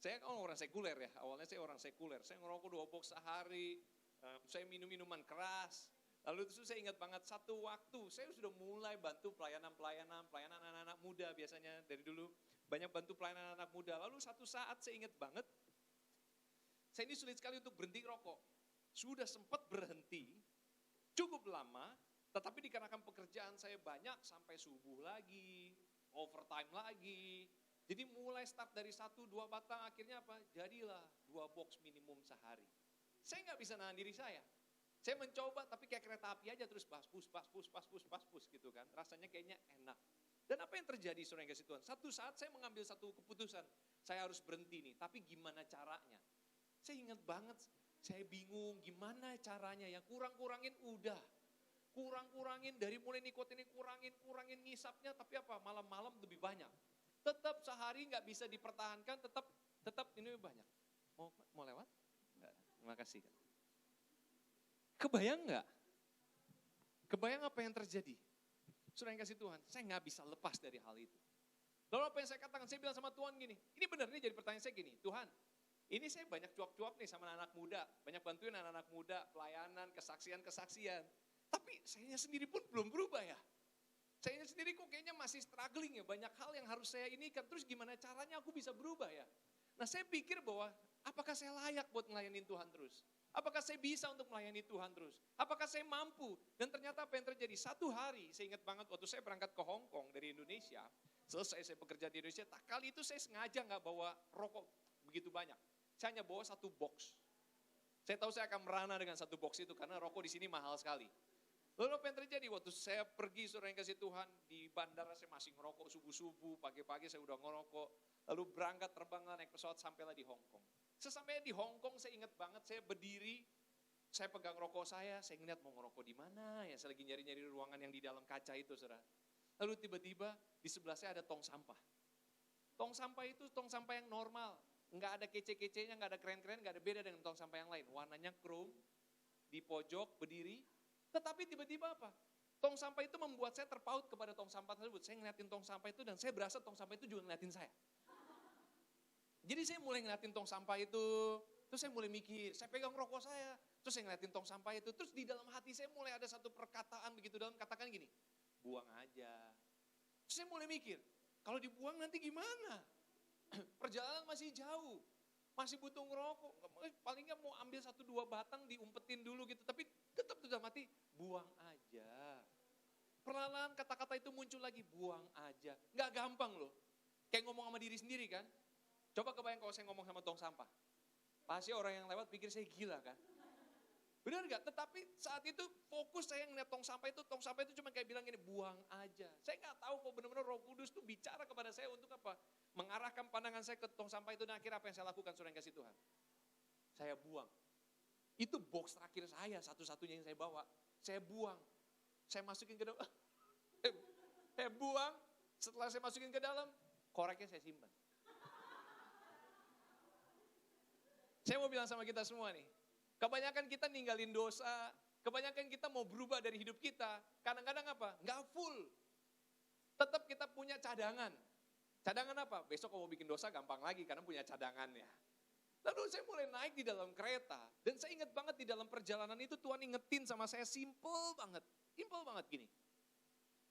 Saya kan orang sekuler ya, awalnya saya orang sekuler. Saya ngerokok 2 box sehari, saya minum minuman keras. Lalu itu saya ingat banget satu waktu, saya sudah mulai bantu pelayanan anak-anak muda biasanya dari dulu. Banyak bantu pelayanan anak muda. Lalu satu saat saya ingat banget, saya ini sulit sekali untuk berhenti rokok. Sudah sempat berhenti, cukup lama, tetapi dikarenakan pekerjaan saya banyak sampai subuh lagi, overtime lagi. Jadi mulai start dari 1-2 batang, akhirnya apa? Jadilah 2 box minimum sehari. Saya nggak bisa nahan diri saya. Saya mencoba tapi kayak kereta api aja terus paspus gitu kan. Rasanya kayaknya enak. Dan apa yang terjadi saudara yang kasih Tuhan? Satu saat saya mengambil satu keputusan, saya harus berhenti nih, tapi gimana caranya? Saya ingat banget, saya bingung gimana caranya ya, kurangin udah. Kurangin dari mulai nikotin ini, kurangin ngisapnya, tapi apa, malam-malam lebih banyak. Tetap sehari nggak bisa dipertahankan, tetap ini banyak. Mau lewat? Enggak, terima kasih. Kebayang nggak? Kebayang apa yang terjadi? Saudara yang kasih Tuhan, saya nggak bisa lepas dari hal itu. Lalu apa yang saya katakan, saya bilang sama Tuhan gini, ini benar nih jadi pertanyaan saya gini, Tuhan, ini saya banyak cuap-cuap nih sama anak muda, banyak bantuin anak-anak muda, pelayanan, kesaksian. Tapi saya sendiri pun belum berubah ya. Saya sendiri kok kayaknya masih struggling ya, banyak hal yang harus saya inikan, terus gimana caranya aku bisa berubah ya. Nah saya pikir bahwa apakah saya layak buat melayani Tuhan terus? Apakah saya bisa untuk melayani Tuhan terus? Apakah saya mampu? Dan ternyata apa yang terjadi? Satu hari, saya ingat banget waktu saya berangkat ke Hong Kong dari Indonesia, selesai saya bekerja di Indonesia, kali itu saya sengaja nggak bawa rokok begitu banyak. Saya hanya bawa 1 box. Saya tahu saya akan merana dengan 1 box itu karena rokok di sini mahal sekali. Lalu apa yang terjadi? Waktu saya pergi, saudara yang kasih Tuhan, di bandara saya masih ngerokok subuh-subuh, pagi-pagi saya udah ngerokok. Lalu berangkat terbang naik pesawat sampailah di Hong Kong. Sesampainya di Hong Kong saya ingat banget, saya berdiri, saya pegang rokok saya ngeliat mau ngerokok di mana ya, saya lagi nyari-nyari ruangan yang di dalam kaca itu, saudara. Lalu tiba-tiba di sebelah saya ada tong sampah. Tong sampah itu tong sampah yang normal, nggak ada kece-kecenya, nggak ada keren-keren, nggak ada beda dengan tong sampah yang lain. Warnanya chrome, di pojok berdiri, tetapi tiba-tiba apa? Tong sampah itu membuat saya terpaut kepada tong sampah tersebut. Saya ngeliatin tong sampah itu dan saya berasa tong sampah itu juga ngeliatin saya. Jadi saya mulai ngeliatin tong sampah itu, terus saya mulai mikir, saya pegang rokok saya, terus saya ngeliatin tong sampah itu, terus di dalam hati saya mulai ada satu perkataan begitu dalam, katakan gini, buang aja. Terus saya mulai mikir, kalau dibuang nanti gimana? Perjalanan masih jauh, masih butuh ngerokok, paling nggak mau ambil 1-2 batang diumpetin dulu gitu, tapi tetap sudah mati, buang aja. Perlahan kata-kata itu muncul lagi, buang aja. Nggak gampang loh, kayak ngomong sama diri sendiri kan. Coba kebayang kalau saya ngomong sama tong sampah, pasti orang yang lewat pikir saya gila kan. Benar gak? Tetapi saat itu fokus saya ngeliat tong sampah itu cuma kayak bilang gini, buang aja. Saya gak tahu kok benar-benar Roh Kudus tuh bicara kepada saya untuk apa? Mengarahkan pandangan saya ke tong sampah itu, dan akhirnya apa yang saya lakukan, saudara yang kasih Tuhan? Saya buang. Itu box terakhir saya, satu-satunya yang saya bawa. Saya buang. Saya masukin ke dalam. Saya buang, setelah saya masukin ke dalam, koreknya saya simpan. Saya mau bilang sama kita semua nih, kebanyakan kita ninggalin dosa, kebanyakan kita mau berubah dari hidup kita, kadang-kadang apa? Nggak full. Tetap kita punya cadangan. Cadangan apa? Besok kalau mau bikin dosa gampang lagi karena punya cadangannya. Lalu saya mulai naik di dalam kereta, dan saya ingat banget di dalam perjalanan itu Tuhan ingetin sama saya simple banget gini.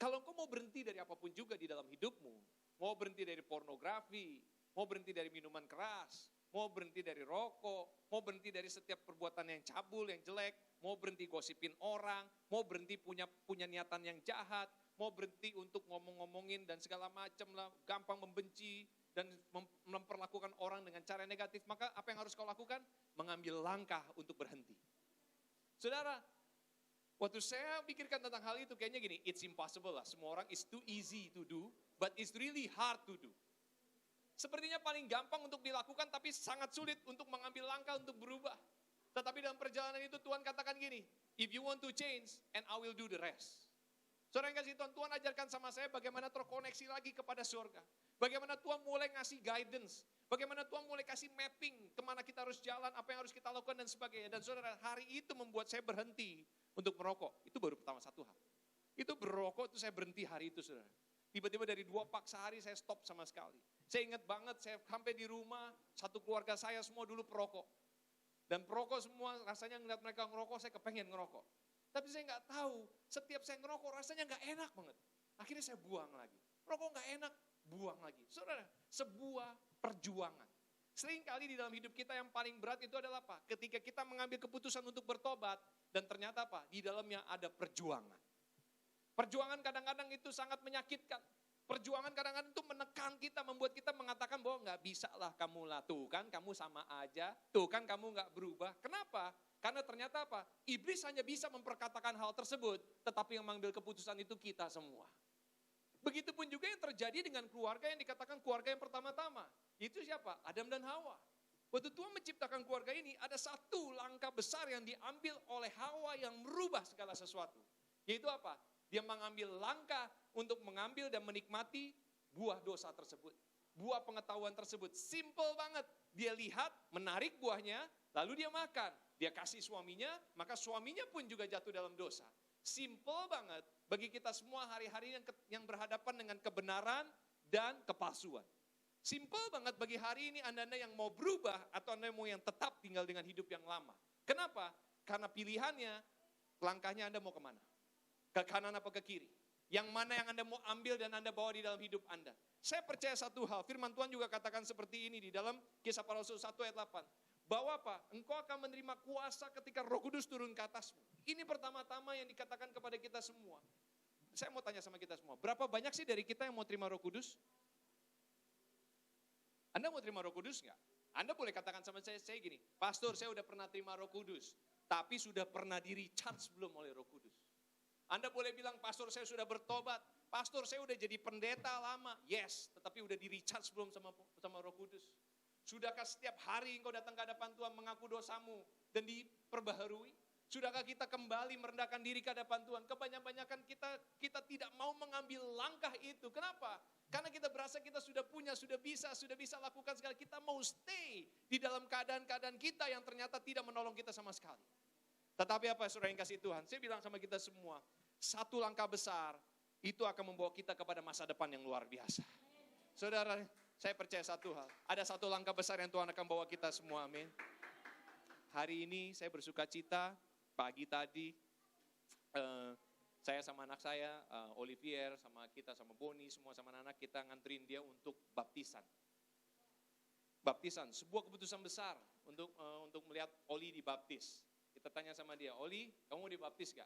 Kalau engkau mau berhenti dari apapun juga di dalam hidupmu, mau berhenti dari pornografi, mau berhenti dari minuman keras, mau berhenti dari rokok, mau berhenti dari setiap perbuatan yang cabul, yang jelek, mau berhenti gosipin orang, mau berhenti punya niatan yang jahat, mau berhenti untuk ngomong-ngomongin dan segala macam lah, gampang membenci dan memperlakukan orang dengan cara negatif, maka apa yang harus kau lakukan? Mengambil langkah untuk berhenti. Saudara, waktu saya pikirkan tentang hal itu, kayaknya gini, it's impossible lah, semua orang is too easy to do, but it's really hard to do. Sepertinya paling gampang untuk dilakukan, tapi sangat sulit untuk mengambil langkah untuk berubah. Tetapi dalam perjalanan itu Tuhan katakan gini, if you want to change, and I will do the rest. Saudara yang kasih Tuhan ajarkan sama saya bagaimana terkoneksi lagi kepada surga. Bagaimana Tuhan mulai ngasih guidance. Bagaimana Tuhan mulai kasih mapping kemana kita harus jalan, apa yang harus kita lakukan dan sebagainya. Dan saudara, hari itu membuat saya berhenti untuk merokok. Itu baru pertama satu hal. Itu berokok itu saya berhenti hari itu, saudara. Tiba-tiba dari 2 pak sehari saya stop sama sekali. Saya ingat banget, saya sampai di rumah, satu keluarga saya semua dulu perokok. Dan perokok semua, rasanya ngeliat mereka ngerokok, saya kepengen ngerokok. Tapi saya nggak tahu, setiap saya ngerokok rasanya nggak enak banget. Akhirnya saya buang lagi. Rokok nggak enak, buang lagi. Saudara, sebuah perjuangan. Seringkali di dalam hidup kita yang paling berat itu adalah apa? Ketika kita mengambil keputusan untuk bertobat, dan ternyata apa? Di dalamnya ada perjuangan. Perjuangan kadang-kadang itu sangat menyakitkan. Perjuangan kadang-kadang itu menekan kita, membuat kita mengatakan bahwa nggak bisa lah kamu lah. Tuh kan kamu sama aja, tuh kan kamu nggak berubah. Kenapa? Karena ternyata apa? Iblis hanya bisa memperkatakan hal tersebut, tetapi yang mengambil keputusan itu kita semua. Begitupun juga yang terjadi dengan keluarga yang dikatakan keluarga yang pertama-tama. Itu siapa? Adam dan Hawa. Waktu Tuhan menciptakan keluarga ini, ada satu langkah besar yang diambil oleh Hawa yang merubah segala sesuatu. Yaitu apa? Dia mengambil langkah untuk mengambil dan menikmati buah dosa tersebut. Buah pengetahuan tersebut. Simple banget. Dia lihat, menarik buahnya, lalu dia makan. Dia kasih suaminya, maka suaminya pun juga jatuh dalam dosa. Simple banget bagi kita semua hari-hari yang berhadapan dengan kebenaran dan kepalsuan. Simple banget bagi hari ini Anda-Anda yang mau berubah atau Anda mau yang tetap tinggal dengan hidup yang lama. Kenapa? Karena pilihannya, langkahnya Anda mau kemana? Ke kanan apa ke kiri? Yang mana yang Anda mau ambil dan Anda bawa di dalam hidup Anda? Saya percaya satu hal, firman Tuhan juga katakan seperti ini di dalam Kisah Para Rasul 1 ayat 8. Bahwa apa? Engkau akan menerima kuasa ketika Roh Kudus turun ke atasmu. Ini pertama-tama yang dikatakan kepada kita semua. Saya mau tanya sama kita semua, berapa banyak sih dari kita yang mau terima Roh Kudus? Anda mau terima Roh Kudus nggak? Anda boleh katakan sama saya gini, Pastor saya udah pernah terima Roh Kudus, tapi sudah pernah di recharge belum oleh Roh Kudus? Anda boleh bilang, pastor saya sudah bertobat, pastor saya udah jadi pendeta lama. Yes, tetapi udah di recharge belum sama Roh Kudus? Sudahkah setiap hari engkau datang ke hadapan Tuhan mengaku dosamu dan diperbaharui? Sudahkah kita kembali merendahkan diri ke hadapan Tuhan? Kebanyakan kita tidak mau mengambil langkah itu. Kenapa? Karena kita berasa kita sudah punya, sudah bisa lakukan segala. Kita mau stay di dalam keadaan-keadaan kita yang ternyata tidak menolong kita sama sekali. Tetapi apa saudara yang kasih Tuhan? Saya bilang sama kita semua, satu langkah besar itu akan membawa kita kepada masa depan yang luar biasa. Saudara, saya percaya satu hal, ada satu langkah besar yang Tuhan akan bawa kita semua, amin. Hari ini saya bersuka cita, pagi tadi saya sama anak saya, Olivier, sama kita, sama Boni, semua sama anak kita nganterin dia untuk baptisan. Baptisan, sebuah keputusan besar untuk melihat Oli dibaptis. Kita tanya sama dia, Oli, kamu mau dibaptis gak?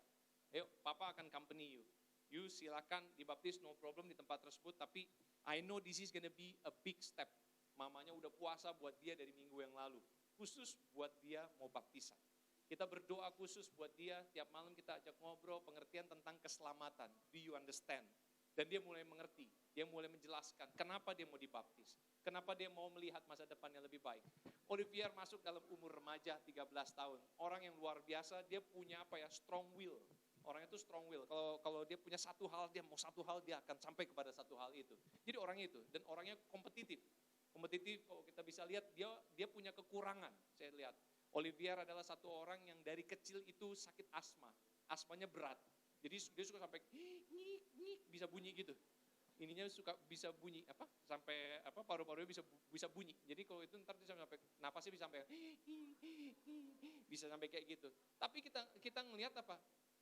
Ayo, papa akan accompany you. You silakan dibaptis, no problem di tempat tersebut, tapi I know this is gonna be a big step. Mamanya udah puasa buat dia dari minggu yang lalu. Khusus buat dia mau baptisan. Kita berdoa khusus buat dia, tiap malam kita ajak ngobrol, pengertian tentang keselamatan. Do you understand? Dan dia mulai mengerti, dia mulai menjelaskan kenapa dia mau dibaptis. Kenapa dia mau melihat masa depan yang lebih baik. Olivier masuk dalam umur remaja 13 tahun. Orang yang luar biasa, dia punya strong will. Orang itu strong will. Kalau dia punya satu hal, dia mau satu hal, dia akan sampai kepada satu hal itu. Jadi orang itu, dan orangnya kompetitif. Kompetitif, kalau kita bisa lihat, dia punya kekurangan. Saya lihat, Olivier adalah satu orang yang dari kecil itu sakit asma. Asmanya berat. Jadi dia suka sampai ngik, bisa bunyi gitu. Ininya suka bisa bunyi sampai paru-parunya bisa bunyi. Jadi kalau itu ntar bisa sampai napasnya bisa sampai kayak gitu. Tapi kita ngelihat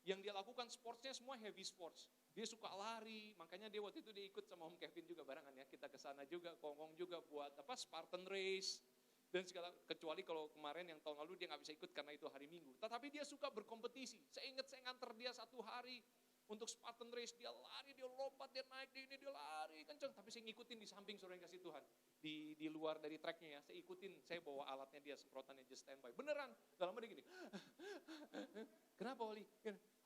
yang dia lakukan sportsnya semua heavy sports. Dia suka lari, makanya dia waktu itu dia ikut sama Om Kevin juga barengan ya. Kita ke sana juga, Kongkong juga buat Spartan race dan segala, kecuali kalau kemarin yang tahun lalu dia nggak bisa ikut karena itu hari Minggu. Tetapi dia suka berkompetisi. Saya ingat saya nganter dia satu hari untuk Spartan race, dia lari, dia lompat, dia naik, dia lari kencang. Tapi saya ngikutin di samping, saudara yang kasih Tuhan. Di luar dari tracknya ya, saya ikutin, saya bawa alatnya dia, semprotannya just standby. Beneran, dalam dia gini. Kenapa Oli?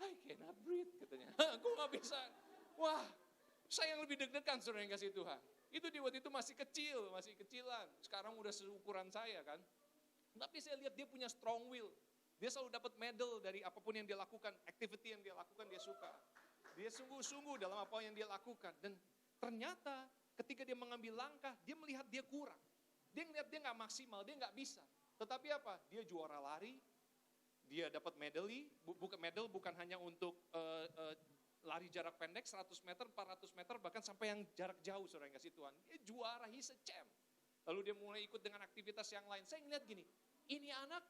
I cannot breathe katanya. Gue gak bisa. Wah, saya yang lebih deg-degan saudara yang kasih Tuhan. Itu di waktu itu masih kecilan. Sekarang udah seukuran saya kan. Tapi saya lihat dia punya strong will. Dia selalu dapat medal dari apapun yang dia lakukan, activity yang dia lakukan dia suka. Dia sungguh-sungguh dalam apa yang dia lakukan. Dan ternyata ketika dia mengambil langkah, dia melihat dia kurang. Dia ngelihat dia gak maksimal, dia gak bisa. Tetapi dia juara lari, dia dapat medali, medal bukan hanya untuk lari jarak pendek 100 meter, 400 meter, bahkan sampai yang jarak jauh saudara yang kasih Tuhan. Dia juara, he's a champ. Lalu dia mulai ikut dengan aktivitas yang lain. Saya ngeliat gini, ini anak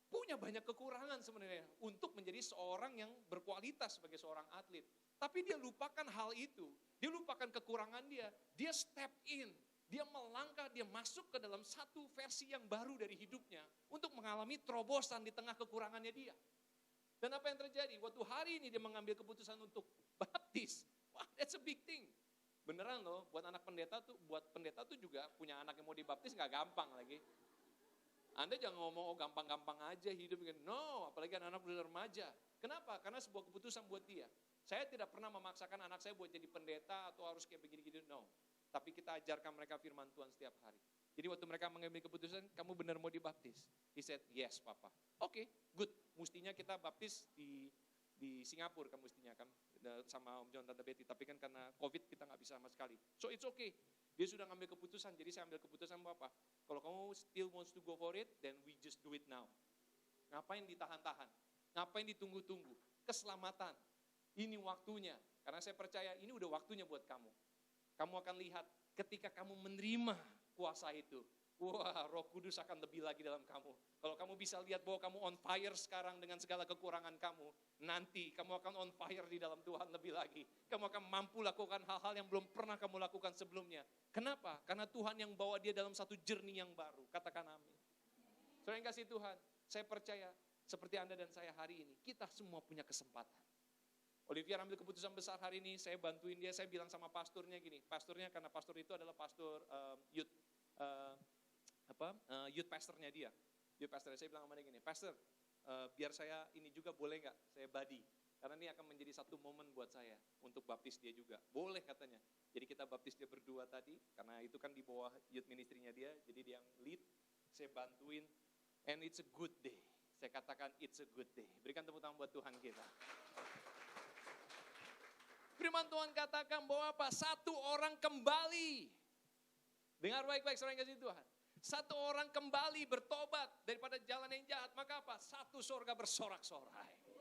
punya banyak kekurangan sebenarnya untuk menjadi seorang yang berkualitas sebagai seorang atlet. Tapi dia lupakan hal itu, dia lupakan kekurangan dia step in, dia melangkah, dia masuk ke dalam satu versi yang baru dari hidupnya untuk mengalami terobosan di tengah kekurangannya dia. Dan apa yang terjadi? Waktu hari ini dia mengambil keputusan untuk baptis. Wah, that's a big thing. Beneran loh, buat pendeta tuh juga punya anak yang mau dibaptis gak gampang lagi. Anda jangan ngomong gampang-gampang aja hidup. No, apalagi anak-anak udah remaja. Kenapa? Karena sebuah keputusan buat dia. Saya tidak pernah memaksakan anak saya buat jadi pendeta atau harus kayak begini-gini. No. Tapi kita ajarkan mereka firman Tuhan setiap hari. Jadi waktu mereka mengambil keputusan, kamu benar mau dibaptis? He said, yes papa. Oke, good. Mustinya kita baptis di Singapura kan mustinya kan. Sama Om John, Tante Betty. Tapi kan karena COVID kita nggak bisa sama sekali. So it's okay. Dia sudah ngambil keputusan, jadi saya ambil keputusan apa? Kalau kamu still wants to go for it, then we just do it now. Ngapain ditahan-tahan? Ngapain ditunggu-tunggu? Keselamatan. Ini waktunya. Karena saya percaya ini udah waktunya buat kamu. Kamu akan lihat ketika kamu menerima kuasa itu. Wah, Roh Kudus akan lebih lagi dalam kamu. Kalau kamu bisa lihat bahwa kamu on fire sekarang dengan segala kekurangan kamu, nanti kamu akan on fire di dalam Tuhan lebih lagi. Kamu akan mampu lakukan hal-hal yang belum pernah kamu lakukan sebelumnya. Kenapa? Karena Tuhan yang bawa dia dalam satu journey yang baru. Katakan amin. Saudara yang kasih Tuhan, saya percaya seperti Anda dan saya hari ini, kita semua punya kesempatan. Olivier ambil keputusan besar hari ini, saya bantuin dia, saya bilang sama pastornya gini, pastornya karena pastor itu adalah pastor youth pastornya dia. Youth pastornya, saya bilang sama dia gini, pastor, biar saya ini juga boleh nggak, saya buddy. Karena ini akan menjadi satu momen buat saya untuk baptis dia juga. Boleh katanya. Jadi kita baptis dia berdua tadi, karena itu kan di bawah youth ministry-nya dia, jadi dia yang lead, saya bantuin, and it's a good day. Saya katakan it's a good day. Berikan tepuk tangan buat Tuhan kita. Firman Tuhan katakan bahwa apa? Satu orang kembali. Dengar baik-baik saudara yang kasih Tuhan. Satu orang kembali bertobat daripada jalan yang jahat, maka apa? Satu surga bersorak-sorai.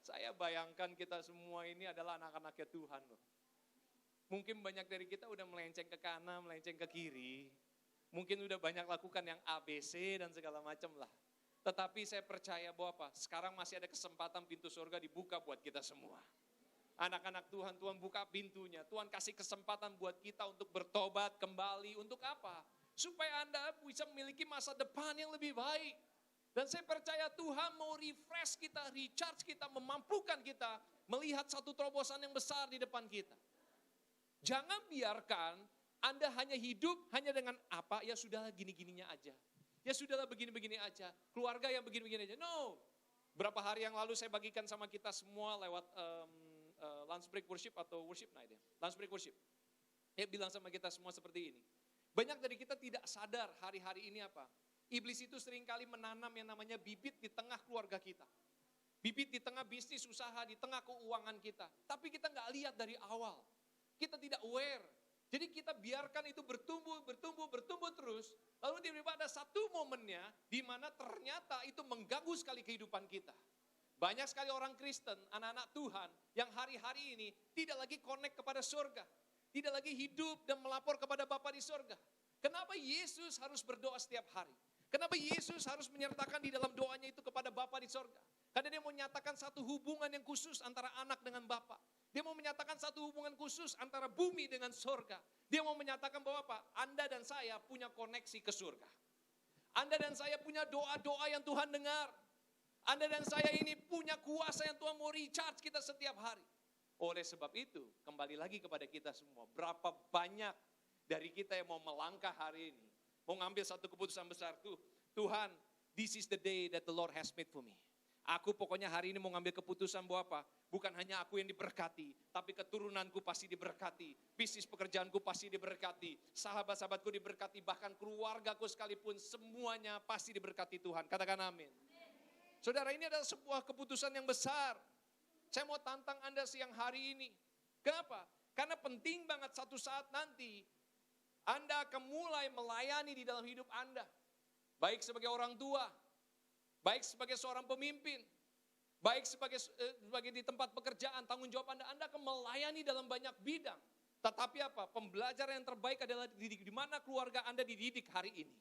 Saya bayangkan kita semua ini adalah anak-anaknya Tuhan loh. Mungkin banyak dari kita udah melenceng ke kanan, melenceng ke kiri. Mungkin udah banyak lakukan yang ABC dan segala macam lah. Tetapi saya percaya bahwa apa? Sekarang masih ada kesempatan pintu surga dibuka buat kita semua. Anak-anak Tuhan, Tuhan buka pintunya. Tuhan kasih kesempatan buat kita untuk bertobat kembali. Untuk apa? Supaya Anda bisa memiliki masa depan yang lebih baik. Dan saya percaya Tuhan mau refresh kita, recharge kita, memampukan kita melihat satu terobosan yang besar di depan kita. Jangan biarkan Anda hanya hidup hanya dengan apa, ya sudahlah gini-gininya aja. Ya sudahlah begini-begini aja. Keluarga yang begini-begini aja. No. Berapa hari yang lalu saya bagikan sama kita semua lewat lunch break worship atau worship night ya. Lunch break worship. Dia bilang sama kita semua seperti ini. Banyak dari kita tidak sadar hari-hari ini apa. Iblis itu seringkali menanam yang namanya bibit di tengah keluarga kita. Bibit di tengah bisnis usaha, di tengah keuangan kita. Tapi kita nggak lihat dari awal. Kita tidak aware. Jadi kita biarkan itu bertumbuh terus. Lalu tiba-tiba ada satu momennya di mana ternyata itu mengganggu sekali kehidupan kita. Banyak sekali orang Kristen, anak-anak Tuhan yang hari-hari ini tidak lagi connect kepada surga. Tidak lagi hidup dan melapor kepada Bapa di surga. Kenapa Yesus harus berdoa setiap hari? Kenapa Yesus harus menyertakan di dalam doanya itu kepada Bapa di surga? Karena dia mau menyatakan satu hubungan yang khusus antara anak dengan Bapa. Dia mau menyatakan satu hubungan khusus antara bumi dengan surga. Dia mau menyatakan bahwa apa? Anda dan saya punya koneksi ke surga. Anda dan saya punya doa-doa yang Tuhan dengar. Anda dan saya ini punya kuasa yang Tuhan mau recharge kita setiap hari. Oleh sebab itu, kembali lagi kepada kita semua. Berapa banyak dari kita yang mau melangkah hari ini. Mau ngambil satu keputusan besar tuh. Tuhan, this is the day that the Lord has made for me. Aku pokoknya hari ini mau ngambil keputusan bahwa apa? Bukan hanya aku yang diberkati, tapi keturunanku pasti diberkati. Bisnis pekerjaanku pasti diberkati. Sahabat-sahabatku diberkati, bahkan keluargaku sekalipun semuanya pasti diberkati Tuhan. Katakan amin. Saudara, ini adalah sebuah keputusan yang besar. Saya mau tantang Anda siang hari ini. Kenapa? Karena penting banget satu saat nanti Anda akan mulai melayani di dalam hidup Anda. Baik sebagai orang tua, baik sebagai seorang pemimpin, baik sebagai di tempat pekerjaan, tanggung jawab Anda akan melayani dalam banyak bidang. Tetapi apa? Pembelajaran yang terbaik adalah di mana keluarga Anda dididik hari ini.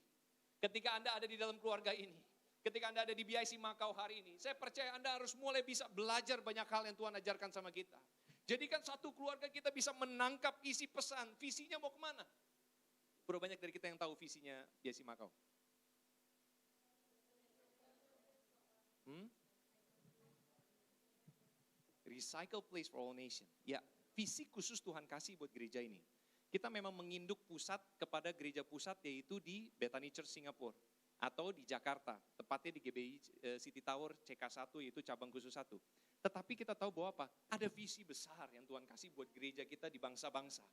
Ketika Anda ada di dalam keluarga ini, ketika Anda ada di BIC Makau hari ini, saya percaya Anda harus mulai bisa belajar banyak hal yang Tuhan ajarkan sama kita. Jadikan satu keluarga kita bisa menangkap isi pesan, visinya mau kemana. Berapa banyak dari kita yang tahu visinya BIC Makau? Recycle place for all nation. Ya, visi khusus Tuhan kasih buat gereja ini. Kita memang menginduk pusat kepada gereja pusat yaitu di Bethany Church Singapura. Atau di Jakarta, tepatnya di GBI City Tower CK1 yaitu cabang khusus 1. Tetapi kita tahu bahwa apa? Ada visi besar yang Tuhan kasih buat gereja kita di bangsa-bangsa.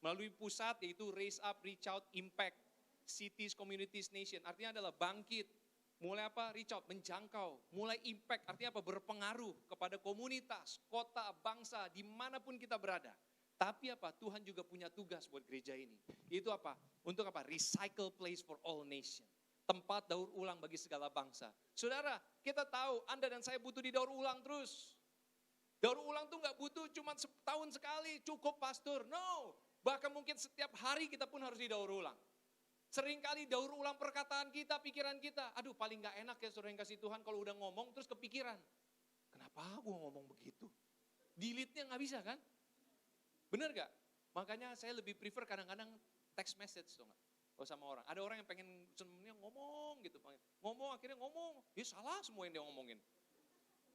Melalui pusat yaitu Raise Up, Reach Out, Impact, Cities, Communities, Nation. Artinya adalah bangkit, mulai apa? Reach out, menjangkau, mulai impact. Artinya apa? Berpengaruh kepada komunitas, kota, bangsa, dimanapun kita berada. Tapi apa? Tuhan juga punya tugas buat gereja ini. Itu apa? Untuk apa? Recycle place for all nation. Tempat daur ulang bagi segala bangsa. Saudara, kita tahu Anda dan saya butuh didaur ulang terus. Daur ulang tuh gak butuh cuma setahun sekali, cukup pastor. No, bahkan mungkin setiap hari kita pun harus didaur ulang. Seringkali daur ulang perkataan kita, pikiran kita. Aduh, paling gak enak ya saudara yang kasih Tuhan kalau udah ngomong terus kepikiran. Kenapa gue ngomong begitu? Delete-nya gak bisa kan? Bener gak? Makanya saya lebih prefer kadang-kadang text message tuh gak? Oh sama orang. Ada orang yang pengen sebenarnya ngomong gitu. Ngomong akhirnya ngomong. Ya salah semua yang dia ngomongin.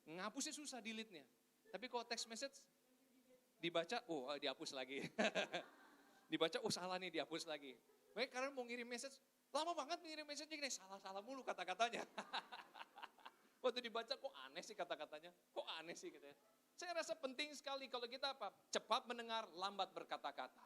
Ngapusnya susah delete-nya. Tapi kalau text message dibaca, oh dihapus lagi. Dibaca, oh salah nih dihapus lagi. Baik, karena mau ngirim message, lama banget ngirim message-nya gini, salah-salah mulu kata-katanya. Waktu dibaca kok aneh sih kata-katanya, kok aneh sih gitu ya. Saya rasa penting sekali kalau kita apa? Cepat mendengar, lambat berkata-kata.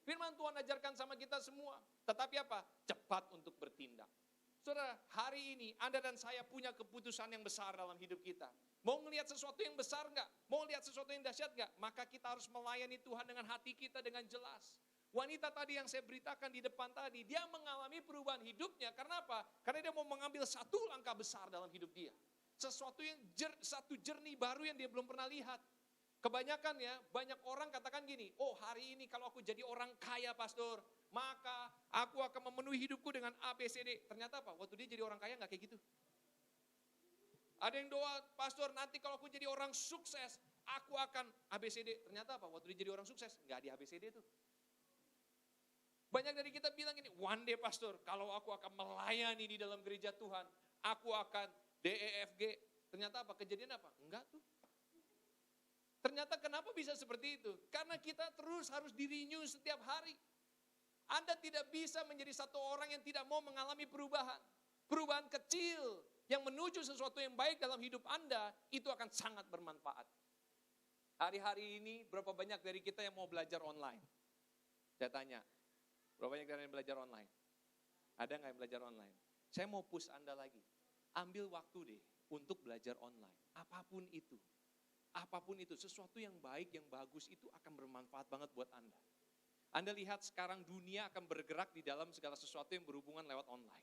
Firman Tuhan ajarkan sama kita semua. Tetapi apa? Cepat untuk bertindak. Saudara, hari ini Anda dan saya punya keputusan yang besar dalam hidup kita. Mau ngelihat sesuatu yang besar enggak? Mau lihat sesuatu yang dahsyat enggak? Maka kita harus melayani Tuhan dengan hati kita dengan jelas. Wanita tadi yang saya beritakan di depan tadi, dia mengalami perubahan hidupnya. Karena apa? Karena dia mau mengambil satu langkah besar dalam hidup dia. Sesuatu yang satu jernih baru yang dia belum pernah lihat. Kebanyakan ya, banyak orang katakan gini, oh hari ini kalau aku jadi orang kaya pastor, maka aku akan memenuhi hidupku dengan A, B, C, D. Ternyata apa? Waktu dia jadi orang kaya gak kayak gitu. Ada yang doa, pastor nanti kalau aku jadi orang sukses, aku akan A, B, C, D. Ternyata apa? Waktu dia jadi orang sukses, gak di A, B, C, D itu. Banyak dari kita bilang gini, one day pastor, kalau aku akan melayani di dalam gereja Tuhan, aku akan DEFG, ternyata apa? Kejadian apa? Enggak tuh. Ternyata kenapa bisa seperti itu? Karena kita terus harus di-renew setiap hari. Anda tidak bisa menjadi satu orang yang tidak mau mengalami perubahan. Perubahan kecil yang menuju sesuatu yang baik dalam hidup Anda, itu akan sangat bermanfaat. Hari-hari ini berapa banyak dari kita yang mau belajar online? Saya tanya, berapa banyak dari yang belajar online? Ada nggak yang belajar online? Saya mau push Anda lagi. Ambil waktu deh untuk belajar online. Apapun itu. Apapun itu. Sesuatu yang baik, yang bagus itu akan bermanfaat banget buat Anda. Anda lihat sekarang dunia akan bergerak di dalam segala sesuatu yang berhubungan lewat online.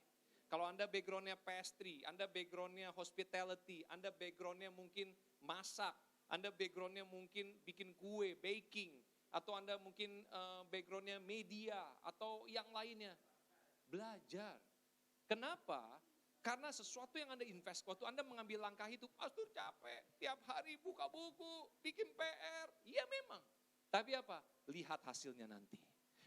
Kalau Anda backgroundnya pastry, Anda backgroundnya hospitality, Anda backgroundnya mungkin masak, Anda backgroundnya mungkin bikin kue, baking, atau Anda mungkin backgroundnya media, atau yang lainnya. Belajar. Kenapa? Karena sesuatu yang Anda invest, waktu Anda mengambil langkah itu, pastor capek, tiap hari buka buku, bikin PR. Iya memang. Tapi apa? Lihat hasilnya nanti.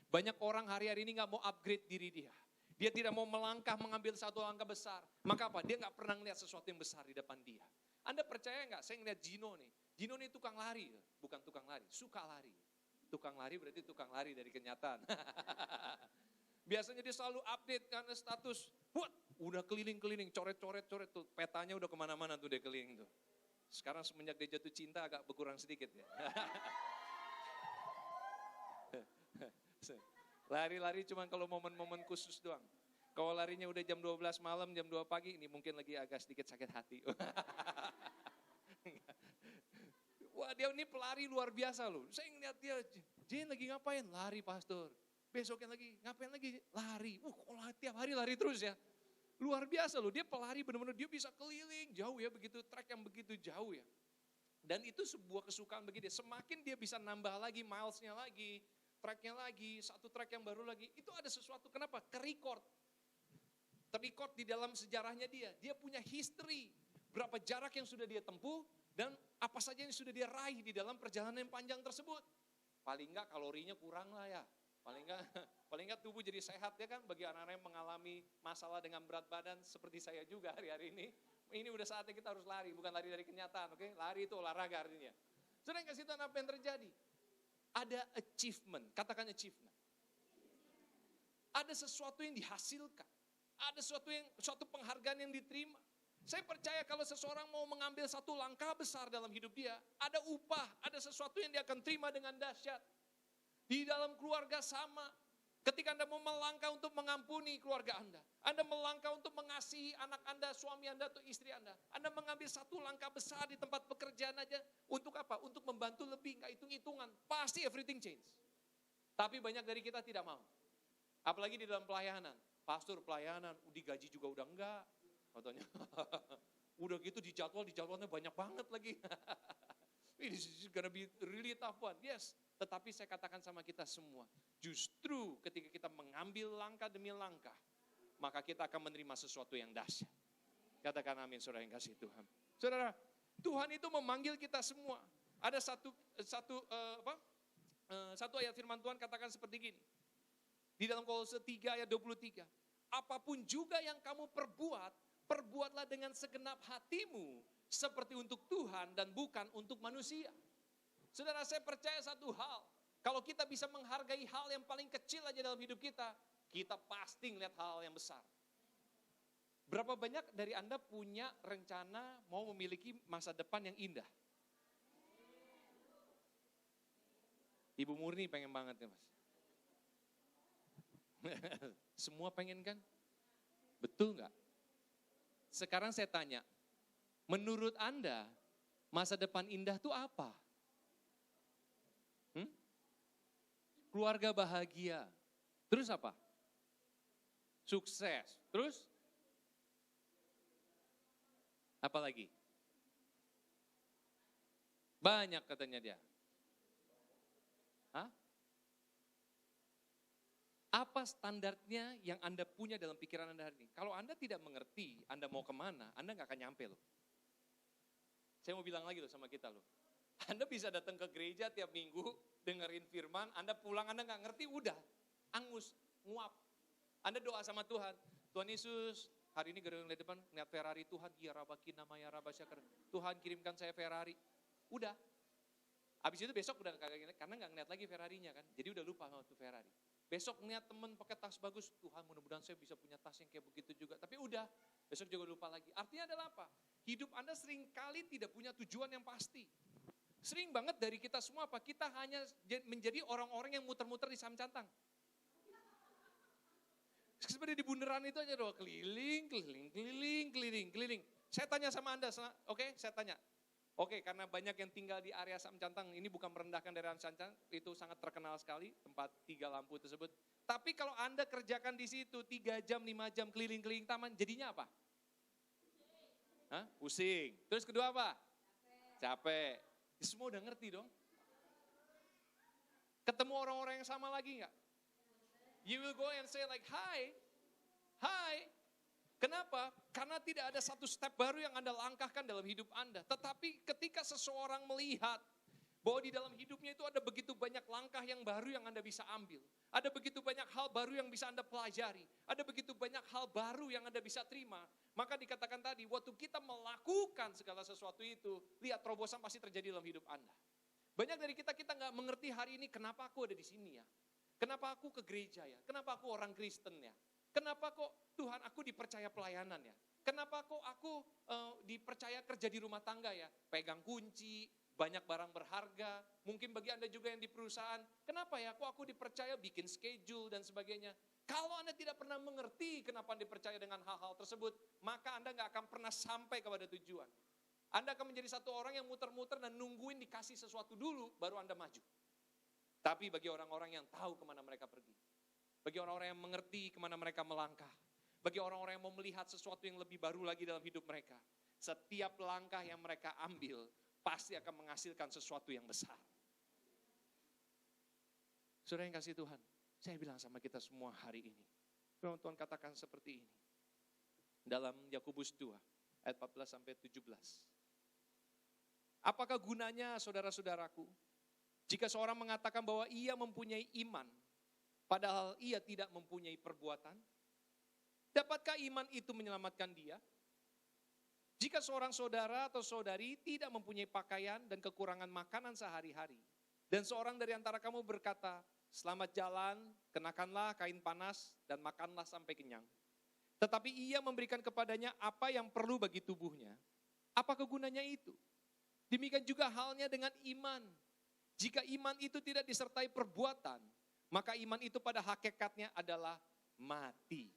Banyak orang hari-hari ini gak mau upgrade diri dia. Dia tidak mau melangkah mengambil satu langkah besar. Maka apa? Dia gak pernah ngeliat sesuatu yang besar di depan dia. Anda percaya gak? Saya ngeliat Gino nih. Gino nih tukang lari. Bukan tukang lari, suka lari. Tukang lari berarti tukang lari dari kenyataan. Biasanya dia selalu update karena status. Wah, udah keliling-keliling, coret-coret tuh. Petanya udah kemana-mana tuh dia keliling tuh. Sekarang semenjak dia jatuh cinta agak berkurang sedikit ya. Lari-lari cuma kalau momen-momen khusus doang. Kalau larinya udah jam 12 malam, jam 2 pagi, ini mungkin lagi agak sedikit sakit hati. Wah dia ini pelari luar biasa loh. Saya ngeliat dia, Jane lagi ngapain? Lari pastor. Besoknya lagi, ngapain lagi? Lari. Tiap hari lari terus ya. Luar biasa loh, dia pelari benar-benar dia bisa keliling jauh ya, begitu trek yang begitu jauh ya. Dan itu sebuah kesukaan bagi dia. Semakin dia bisa nambah lagi milesnya lagi, treknya lagi, satu trek yang baru lagi. Itu ada sesuatu, kenapa? Kerekord. Terrekord di dalam sejarahnya dia. Dia punya history. Berapa jarak yang sudah dia tempuh dan apa saja yang sudah dia raih di dalam perjalanan yang panjang tersebut. Paling enggak kalorinya kurang lah ya. Paling enggak tubuh jadi sehat ya kan, bagi anak-anak yang mengalami masalah dengan berat badan seperti saya juga hari-hari ini. Ini udah saatnya kita harus lari, bukan lari dari kenyataan, oke? Lari itu olahraga artinya. Saudara yang kasih tahu apa yang terjadi? Ada achievement, katakan achievement. Ada sesuatu yang dihasilkan. Ada suatu penghargaan yang diterima. Saya percaya kalau seseorang mau mengambil satu langkah besar dalam hidup dia, ada upah, ada sesuatu yang dia akan terima dengan dahsyat. Di dalam keluarga sama. Ketika Anda mau melangkah untuk mengampuni keluarga Anda melangkah untuk mengasihi anak Anda, suami Anda atau istri Anda mengambil satu langkah besar di tempat pekerjaan aja. Untuk apa? Untuk membantu lebih, nggak hitung-hitungan. Pasti everything change. Tapi banyak dari kita tidak mau. Apalagi di dalam pelayanan. Pastor pelayanan, digaji juga udah enggak. Katanya, udah gitu dijadwalnya banyak banget lagi. This is gonna be really tough one. Yes. Tetapi saya katakan sama kita semua, justru ketika kita mengambil langkah demi langkah, maka kita akan menerima sesuatu yang dahsyat. Katakan amin, saudara yang kasih Tuhan. Saudara, Tuhan itu memanggil kita semua. Ada satu ayat firman Tuhan katakan seperti gini. Di dalam Kolose 3 ayat 23. Apapun juga yang kamu perbuat, perbuatlah dengan segenap hatimu seperti untuk Tuhan dan bukan untuk manusia. Saudara, saya percaya satu hal. Kalau kita bisa menghargai hal yang paling kecil aja dalam hidup kita, kita pasti ngeliat hal yang besar. Berapa banyak dari Anda punya rencana mau memiliki masa depan yang indah? Ibu Murni pengen banget ya Mas. Semua pengen kan? Betul nggak? Sekarang saya tanya, menurut Anda masa depan indah itu apa? Keluarga bahagia. Terus apa? Sukses. Terus? Apa lagi? Banyak katanya dia. Hah? Apa standarnya yang Anda punya dalam pikiran Anda hari ini? Kalau Anda tidak mengerti Anda mau kemana, Anda nggak akan nyampe loh. Saya mau bilang lagi loh sama kita loh. Anda bisa datang ke gereja tiap minggu, dengerin firman, Anda pulang Anda nggak ngerti, udah. Angus, nguap. Anda doa sama Tuhan. Tuhan Yesus, hari ini gedung di depan, lihat Ferrari Tuhan, ya Rabaki nama ya Rabasyakar. Tuhan kirimkan saya Ferrari. Udah. Habis itu besok udah kagak ngeliat, karena nggak ngeliat lagi Ferrarinya kan. Jadi udah lupa sama tuh Ferrari. Besok ngeliat temen pakai tas bagus, Tuhan mudah-mudahan saya bisa punya tas yang kayak begitu juga. Tapi udah, besok juga lupa lagi. Artinya adalah apa? Hidup Anda seringkali tidak punya tujuan yang pasti. Sering banget dari kita semua apa? Kita hanya menjadi orang-orang yang muter-muter di Samcantang. Seperti di bundaran itu aja doang, keliling. Saya tanya sama Anda, oke, saya tanya. Oke, karena banyak yang tinggal di area Samcantang, ini bukan merendahkan daerah Samcantang, itu sangat terkenal sekali, tempat 3 lampu tersebut. Tapi kalau Anda kerjakan di situ 3 jam, 5 jam keliling-keliling taman, jadinya apa? Hah? Pusing. Terus kedua apa? Capek. Semua udah ngerti dong. Ketemu orang-orang yang sama lagi enggak? You will go and say like, hi. Kenapa? Karena tidak ada satu step baru yang Anda langkahkan dalam hidup Anda. Tetapi ketika seseorang melihat bahwa di dalam hidupnya itu ada begitu banyak langkah yang baru yang Anda bisa ambil. Ada begitu banyak hal baru yang bisa Anda pelajari. Ada begitu banyak hal baru yang Anda bisa terima. Maka dikatakan tadi, waktu kita melakukan segala sesuatu itu, lihat terobosan pasti terjadi dalam hidup Anda. Banyak dari kita nggak mengerti hari ini kenapa aku ada di sini ya. Kenapa aku ke gereja ya? Kenapa aku orang Kristen ya? Kenapa kok Tuhan aku dipercaya pelayanan ya? Kenapa kok aku dipercaya kerja di rumah tangga ya? Pegang kunci, banyak barang berharga, mungkin bagi Anda juga yang di perusahaan. Kenapa ya? Kok aku dipercaya bikin schedule dan sebagainya? Kalau Anda tidak pernah mengerti kenapa Anda dipercaya dengan hal-hal tersebut, maka Anda nggak akan pernah sampai kepada tujuan. Anda akan menjadi satu orang yang muter-muter dan nungguin dikasih sesuatu dulu, baru Anda maju. Tapi bagi orang-orang yang tahu kemana mereka pergi, bagi orang-orang yang mengerti kemana mereka melangkah, bagi orang-orang yang mau melihat sesuatu yang lebih baru lagi dalam hidup mereka, setiap langkah yang mereka ambil pasti akan menghasilkan sesuatu yang besar. Saudara yang kasih Tuhan, saya bilang sama kita semua hari ini, firman Tuhan katakan seperti ini. Dalam Yakobus 2 ayat 14 sampai 17. Apakah gunanya saudara-saudaraku, jika seorang mengatakan bahwa ia mempunyai iman, padahal ia tidak mempunyai perbuatan? Dapatkah iman itu menyelamatkan dia? Jika seorang saudara atau saudari tidak mempunyai pakaian dan kekurangan makanan sehari-hari, dan seorang dari antara kamu berkata, selamat jalan, kenakanlah kain panas dan makanlah sampai kenyang. Tetapi ia memberikan kepadanya apa yang perlu bagi tubuhnya. Apa kegunanya itu? Demikian juga halnya dengan iman. Jika iman itu tidak disertai perbuatan, maka iman itu pada hakikatnya adalah mati.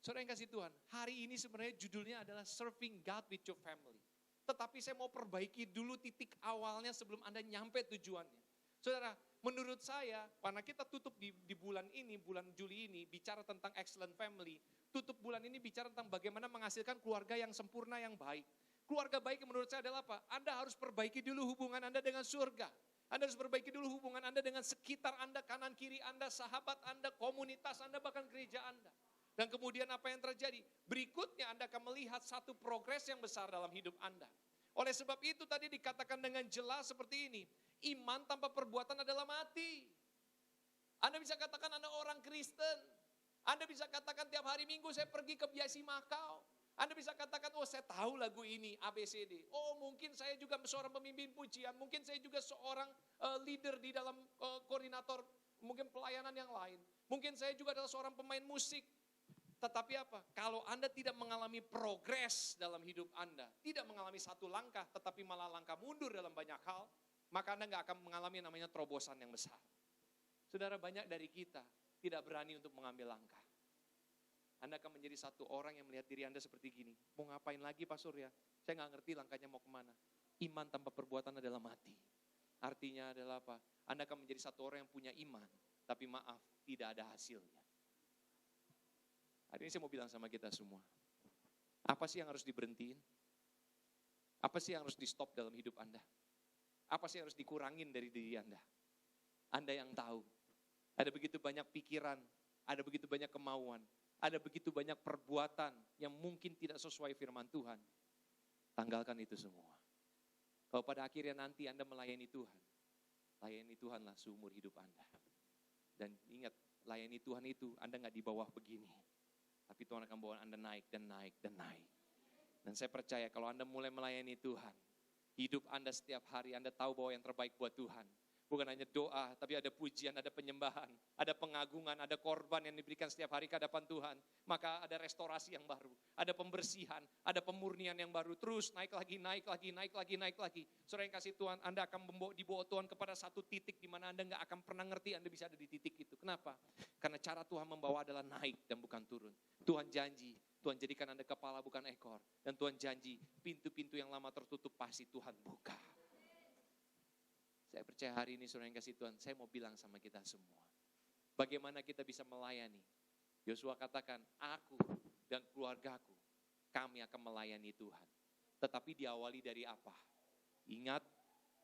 Saudara yang kasih Tuhan, hari ini sebenarnya judulnya adalah Serving God with your family. Tetapi saya mau perbaiki dulu titik awalnya sebelum Anda nyampe tujuannya. Saudara, menurut saya, karena kita tutup di bulan ini, bulan Juli ini, bicara tentang excellent family. Tutup bulan ini bicara tentang bagaimana menghasilkan keluarga yang sempurna, yang baik. Keluarga baik menurut saya adalah apa? Anda harus perbaiki dulu hubungan Anda dengan surga. Anda harus perbaiki dulu hubungan Anda dengan sekitar Anda, kanan kiri Anda, sahabat Anda, komunitas Anda, bahkan gereja Anda. Dan kemudian apa yang terjadi? Berikutnya Anda akan melihat satu progres yang besar dalam hidup Anda. Oleh sebab itu tadi dikatakan dengan jelas seperti ini. Iman tanpa perbuatan adalah mati. Anda bisa katakan Anda orang Kristen. Anda bisa katakan tiap hari Minggu saya pergi ke Biasi Makau. Anda bisa katakan, oh saya tahu lagu ini, ABCD. Oh mungkin saya juga seorang pemimpin pujian, mungkin saya juga seorang leader di dalam koordinator, mungkin pelayanan yang lain. Mungkin saya juga adalah seorang pemain musik. Tetapi apa? Kalau Anda tidak mengalami progres dalam hidup Anda, tidak mengalami satu langkah, tetapi malah langkah mundur dalam banyak hal, maka Anda nggak akan mengalami yang namanya terobosan yang besar. Saudara, banyak dari kita tidak berani untuk mengambil langkah. Anda akan menjadi satu orang yang melihat diri Anda seperti gini. Mau ngapain lagi Pak Surya? Saya nggak ngerti langkahnya mau kemana. Iman tanpa perbuatan adalah mati. Artinya adalah apa? Anda akan menjadi satu orang yang punya iman, tapi maaf, tidak ada hasilnya. Hari ini saya mau bilang sama kita semua. Apa sih yang harus diberhentiin? Apa sih yang harus di stop dalam hidup Anda? Apa sih yang harus dikurangin dari diri Anda? Anda yang tahu. Ada begitu banyak pikiran, ada begitu banyak kemauan, ada begitu banyak perbuatan yang mungkin tidak sesuai firman Tuhan. Tanggalkan itu semua. Kalau pada akhirnya nanti Anda melayani Tuhan, layani Tuhanlah seumur hidup Anda. Dan ingat, layani Tuhan itu Anda nggak di bawah begini. Tapi Tuhan akan bawa Anda naik dan naik dan naik. Dan saya percaya kalau Anda mulai melayani Tuhan, hidup Anda setiap hari Anda tahu bahwa yang terbaik buat Tuhan. Bukan hanya doa, tapi ada pujian, ada penyembahan, ada pengagungan, ada korban yang diberikan setiap hari ke hadapan Tuhan. Maka ada restorasi yang baru, ada pembersihan, ada pemurnian yang baru. Terus naik lagi, naik lagi, naik lagi, naik lagi. Saudara yang kasih Tuhan, Anda akan dibawa Tuhan kepada satu titik di mana Anda nggak akan pernah ngerti Anda bisa ada di titik itu. Kenapa? Karena cara Tuhan membawa adalah naik dan bukan turun. Tuhan janji, Tuhan jadikan Anda kepala bukan ekor. Dan Tuhan janji, pintu-pintu yang lama tertutup pasti Tuhan buka. Saya percaya hari ini saudara yang kasih Tuhan, saya mau bilang sama kita semua. Bagaimana kita bisa melayani? Yosua katakan, aku dan keluargaku, kami akan melayani Tuhan. Tetapi diawali dari apa? Ingat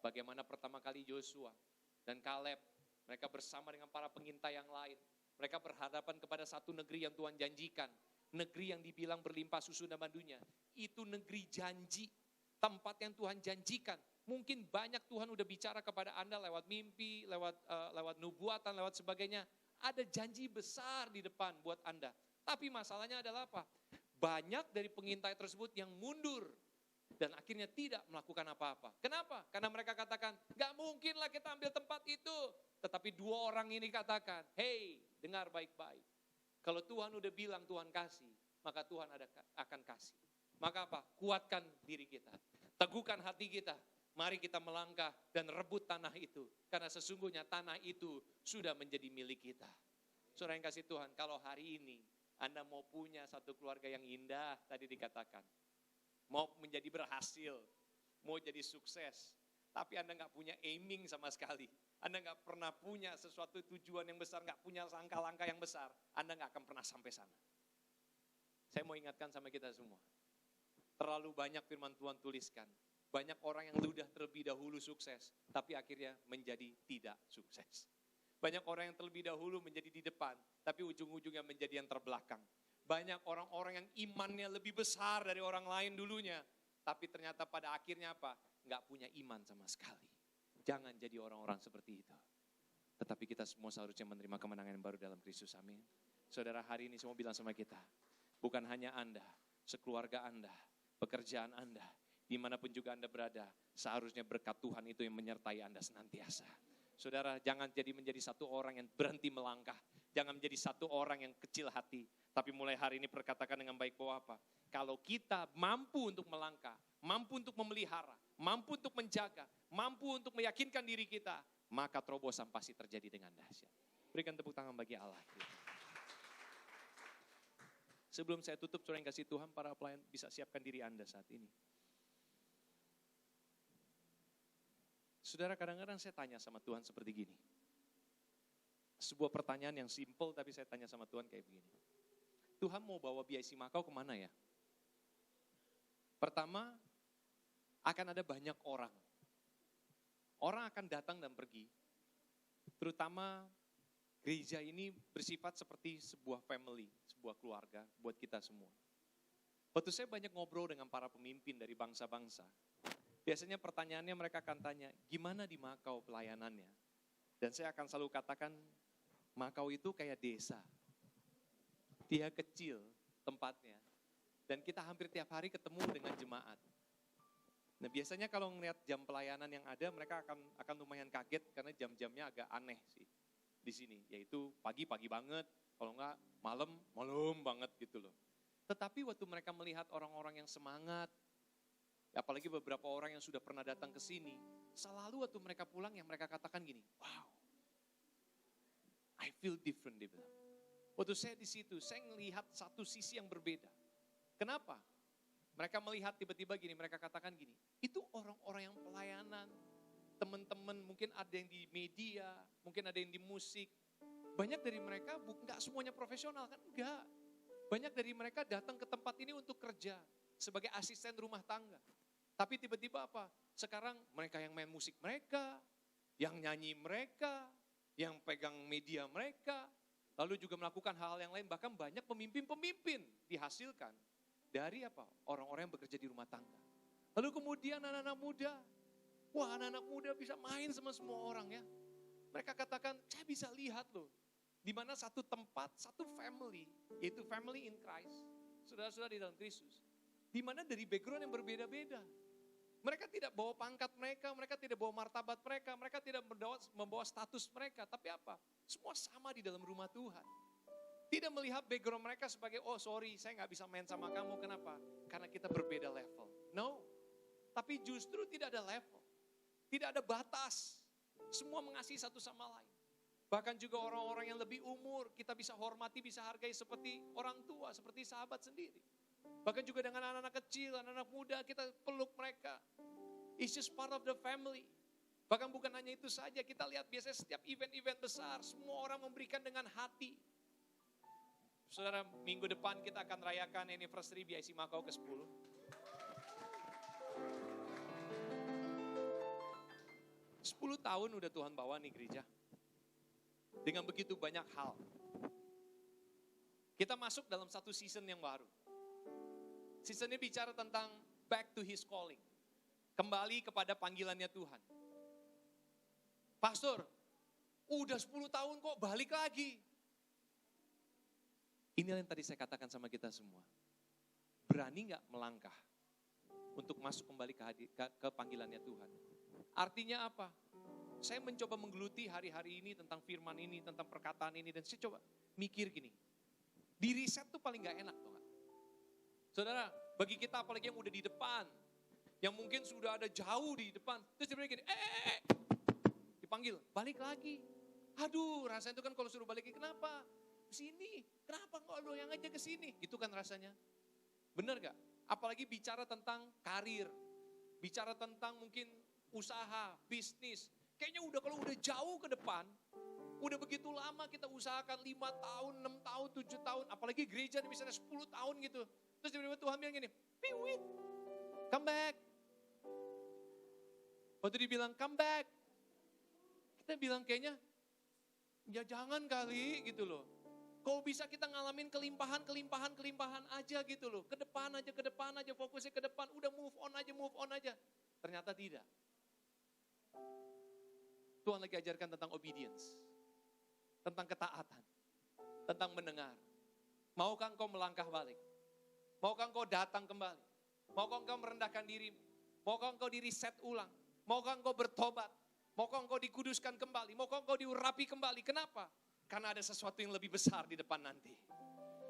bagaimana pertama kali Yosua dan Kaleb, mereka bersama dengan para pengintai yang lain. Mereka berhadapan kepada satu negeri yang Tuhan janjikan. Negeri yang dibilang berlimpah susu dan madunya. Itu negeri janji, tempat yang Tuhan janjikan. Mungkin banyak Tuhan udah bicara kepada Anda lewat mimpi, lewat nubuatan, lewat sebagainya. Ada janji besar di depan buat Anda. Tapi masalahnya adalah apa? Banyak dari pengintai tersebut yang mundur. Dan akhirnya tidak melakukan apa-apa. Kenapa? Karena mereka katakan, gak mungkinlah kita ambil tempat itu. Tetapi dua orang ini katakan, hey, dengar baik-baik. Kalau Tuhan udah bilang Tuhan kasih, maka Tuhan akan kasih. Maka apa? Kuatkan diri kita. Teguhkan hati kita. Mari kita melangkah dan rebut tanah itu. Karena sesungguhnya tanah itu sudah menjadi milik kita. Saudara yang kasih Tuhan, kalau hari ini Anda mau punya satu keluarga yang indah, tadi dikatakan. Mau menjadi berhasil, mau jadi sukses. Tapi Anda gak punya aiming sama sekali. Anda gak pernah punya sesuatu tujuan yang besar, gak punya langkah-langkah yang besar. Anda gak akan pernah sampai sana. Saya mau ingatkan sama kita semua. Terlalu banyak firman Tuhan tuliskan. Banyak orang yang sudah terlebih dahulu sukses, tapi akhirnya menjadi tidak sukses. Banyak orang yang terlebih dahulu menjadi di depan, tapi ujung-ujungnya menjadi yang terbelakang. Banyak orang-orang yang imannya lebih besar dari orang lain dulunya, tapi ternyata pada akhirnya apa? Nggak punya iman sama sekali. Jangan jadi orang-orang seperti itu. Tetapi kita semua seharusnya menerima kemenangan yang baru dalam Kristus, amin. Saudara, hari ini semua bilang sama kita, bukan hanya Anda, sekeluarga Anda, pekerjaan Anda, dimanapun juga Anda berada, seharusnya berkat Tuhan itu yang menyertai Anda senantiasa. Saudara, jangan menjadi satu orang yang berhenti melangkah. Jangan menjadi satu orang yang kecil hati. Tapi mulai hari ini perkatakan dengan baik bahwa apa? Kalau kita mampu untuk melangkah, mampu untuk memelihara, mampu untuk menjaga, mampu untuk meyakinkan diri kita, maka terobosan pasti terjadi dengan dahsyat. Berikan tepuk tangan bagi Allah. Sebelum saya tutup, saudara yang kasih Tuhan, para pelayan bisa siapkan diri Anda saat ini. Saudara, kadang-kadang saya tanya sama Tuhan seperti gini. Sebuah pertanyaan yang simple tapi saya tanya sama Tuhan kayak begini. Tuhan mau bawa BIC Makau kemana ya? Pertama, akan ada banyak orang. Orang akan datang dan pergi. Terutama gereja ini bersifat seperti sebuah family, sebuah keluarga buat kita semua. Waktu saya banyak ngobrol dengan para pemimpin dari bangsa-bangsa, biasanya pertanyaannya mereka akan tanya, gimana di Makau pelayanannya? Dan saya akan selalu katakan, Makau itu kayak desa. Dia kecil tempatnya. Dan kita hampir tiap hari ketemu dengan jemaat. Nah biasanya kalau ngelihat jam pelayanan yang ada, mereka akan lumayan kaget karena jam-jamnya agak aneh sih di sini. Yaitu pagi-pagi banget, Kalau enggak malam banget gitu loh. Tetapi waktu mereka melihat orang-orang yang semangat, apalagi beberapa orang yang sudah pernah datang ke sini, selalu waktu mereka pulang yang mereka katakan gini, wow, I feel different, dia bilang. Waktu saya di situ, saya melihat satu sisi yang berbeda. Kenapa? Mereka melihat tiba-tiba gini, mereka katakan gini, itu orang-orang yang pelayanan, teman-teman mungkin ada yang di media, mungkin ada yang di musik. Banyak dari mereka, enggak semuanya profesional kan? Enggak. Banyak dari mereka datang ke tempat ini untuk kerja sebagai asisten rumah tangga. Tapi tiba-tiba apa? Sekarang mereka yang main musik mereka, yang nyanyi mereka, yang pegang media mereka, lalu juga melakukan hal yang lain. Bahkan banyak pemimpin-pemimpin dihasilkan dari apa? Orang-orang yang bekerja di rumah tangga. Lalu kemudian anak-anak muda, wah anak-anak muda bisa main sama semua orang ya. Mereka katakan, saya bisa lihat loh, di mana satu tempat, satu family, yaitu family in Christ, saudara-saudara di dalam Kristus, di mana dari background yang berbeda-beda. Mereka tidak bawa pangkat mereka tidak bawa martabat mereka tidak membawa status mereka, tapi apa? Semua sama di dalam rumah Tuhan. Tidak melihat background mereka sebagai, oh sorry saya gak bisa main sama kamu, kenapa? Karena kita berbeda level. No, tapi justru tidak ada level, tidak ada batas, semua mengasihi satu sama lain. Bahkan juga orang-orang yang lebih umur, kita bisa hormati, bisa hargai seperti orang tua, seperti sahabat sendiri. Bahkan juga dengan anak-anak kecil, anak-anak muda, kita peluk mereka. It's just part of the family. Bahkan bukan hanya itu saja, kita lihat biasanya setiap event-event besar, semua orang memberikan dengan hati. Saudara, minggu depan kita akan rayakan anniversary BIC Makau ke-10. 10 tahun udah Tuhan bawa nih gereja. Dengan begitu banyak hal. Kita masuk dalam satu season yang baru. Season ini bicara tentang back to his calling. Kembali kepada panggilannya Tuhan. Pastor, udah 10 tahun kok balik lagi. Inilah yang tadi saya katakan sama kita semua. Berani gak melangkah untuk masuk kembali ke panggilannya Tuhan? Artinya apa? Saya mencoba menggeluti hari-hari ini tentang firman ini, tentang perkataan ini. Dan saya coba mikir gini. Di riset tuh paling gak enak tuh gak? Saudara, bagi kita apalagi yang udah di depan, yang mungkin sudah ada jauh di depan, terus dia bilang gini, dipanggil, balik lagi. Aduh, rasanya itu kan kalau suruh balik lagi, kenapa? Sini, kenapa enggak lo yang aja ke sini? Gitu kan rasanya. Benar gak? Apalagi bicara tentang karir, bicara tentang mungkin usaha, bisnis. Kayaknya udah kalau udah jauh ke depan, udah begitu lama kita usahakan 5 tahun, 6 tahun, 7 tahun, apalagi gereja misalnya 10 tahun gitu. Terus tiba-tiba Tuhan bilang gini, piwit, come back. Waktu dibilang come back, kita bilang kayaknya, ya jangan kali gitu loh. Kalau bisa kita ngalamin kelimpahan aja gitu loh. Ke depan aja, fokusnya ke depan, udah move on aja. Ternyata tidak. Tuhan lagi ajarkan tentang obedience, tentang ketaatan, tentang mendengar. Maukah engkau melangkah balik? Maukah engkau datang kembali? Maukah engkau merendahkan dirimu? Maukah engkau di-reset ulang? Maukah engkau bertobat? Maukah engkau dikuduskan kembali? Maukah engkau diurapi kembali? Kenapa? Karena ada sesuatu yang lebih besar di depan nanti.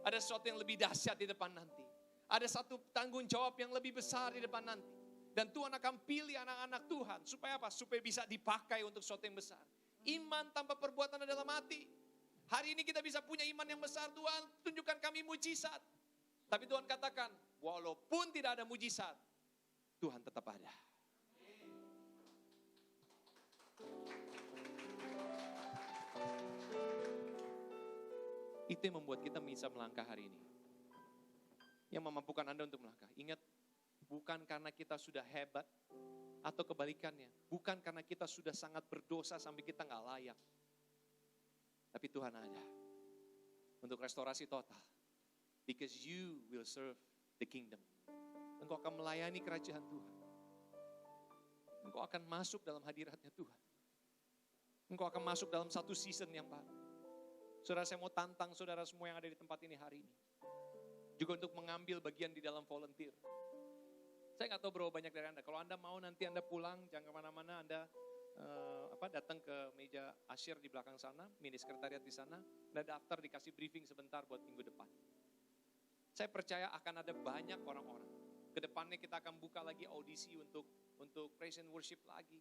Ada sesuatu yang lebih dahsyat di depan nanti. Ada satu tanggung jawab yang lebih besar di depan nanti. Dan Tuhan akan pilih anak-anak Tuhan. Supaya apa? Supaya bisa dipakai untuk sesuatu yang besar. Iman tanpa perbuatan adalah mati. Hari ini kita bisa punya iman yang besar. Tuhan, tunjukkan kami mujizat. Tapi Tuhan katakan, walaupun tidak ada mujizat, Tuhan tetap ada. Itu yang membuat kita bisa melangkah hari ini. Yang memampukan Anda untuk melangkah. Ingat, bukan karena kita sudah hebat, atau kebalikannya. Bukan karena kita sudah sangat berdosa sampai kita gak layak. Tapi Tuhan ada. Untuk restorasi total. Because you will serve the kingdom. Engkau akan melayani kerajaan Tuhan. Engkau akan masuk dalam hadiratnya Tuhan. Engkau akan masuk dalam satu season yang baru. Saudara, saya mau tantang saudara semua yang ada di tempat ini hari ini. Juga untuk mengambil bagian di dalam volunteer. Saya gak tahu berapa banyak dari Anda. Kalau Anda mau nanti Anda pulang, jangan kemana-mana, Anda datang ke meja asyir di belakang sana, mini sekretariat di sana, dan daftar dikasih briefing sebentar buat minggu depan. Saya percaya akan ada banyak orang-orang. Kedepannya kita akan buka lagi audisi untuk praise and worship lagi.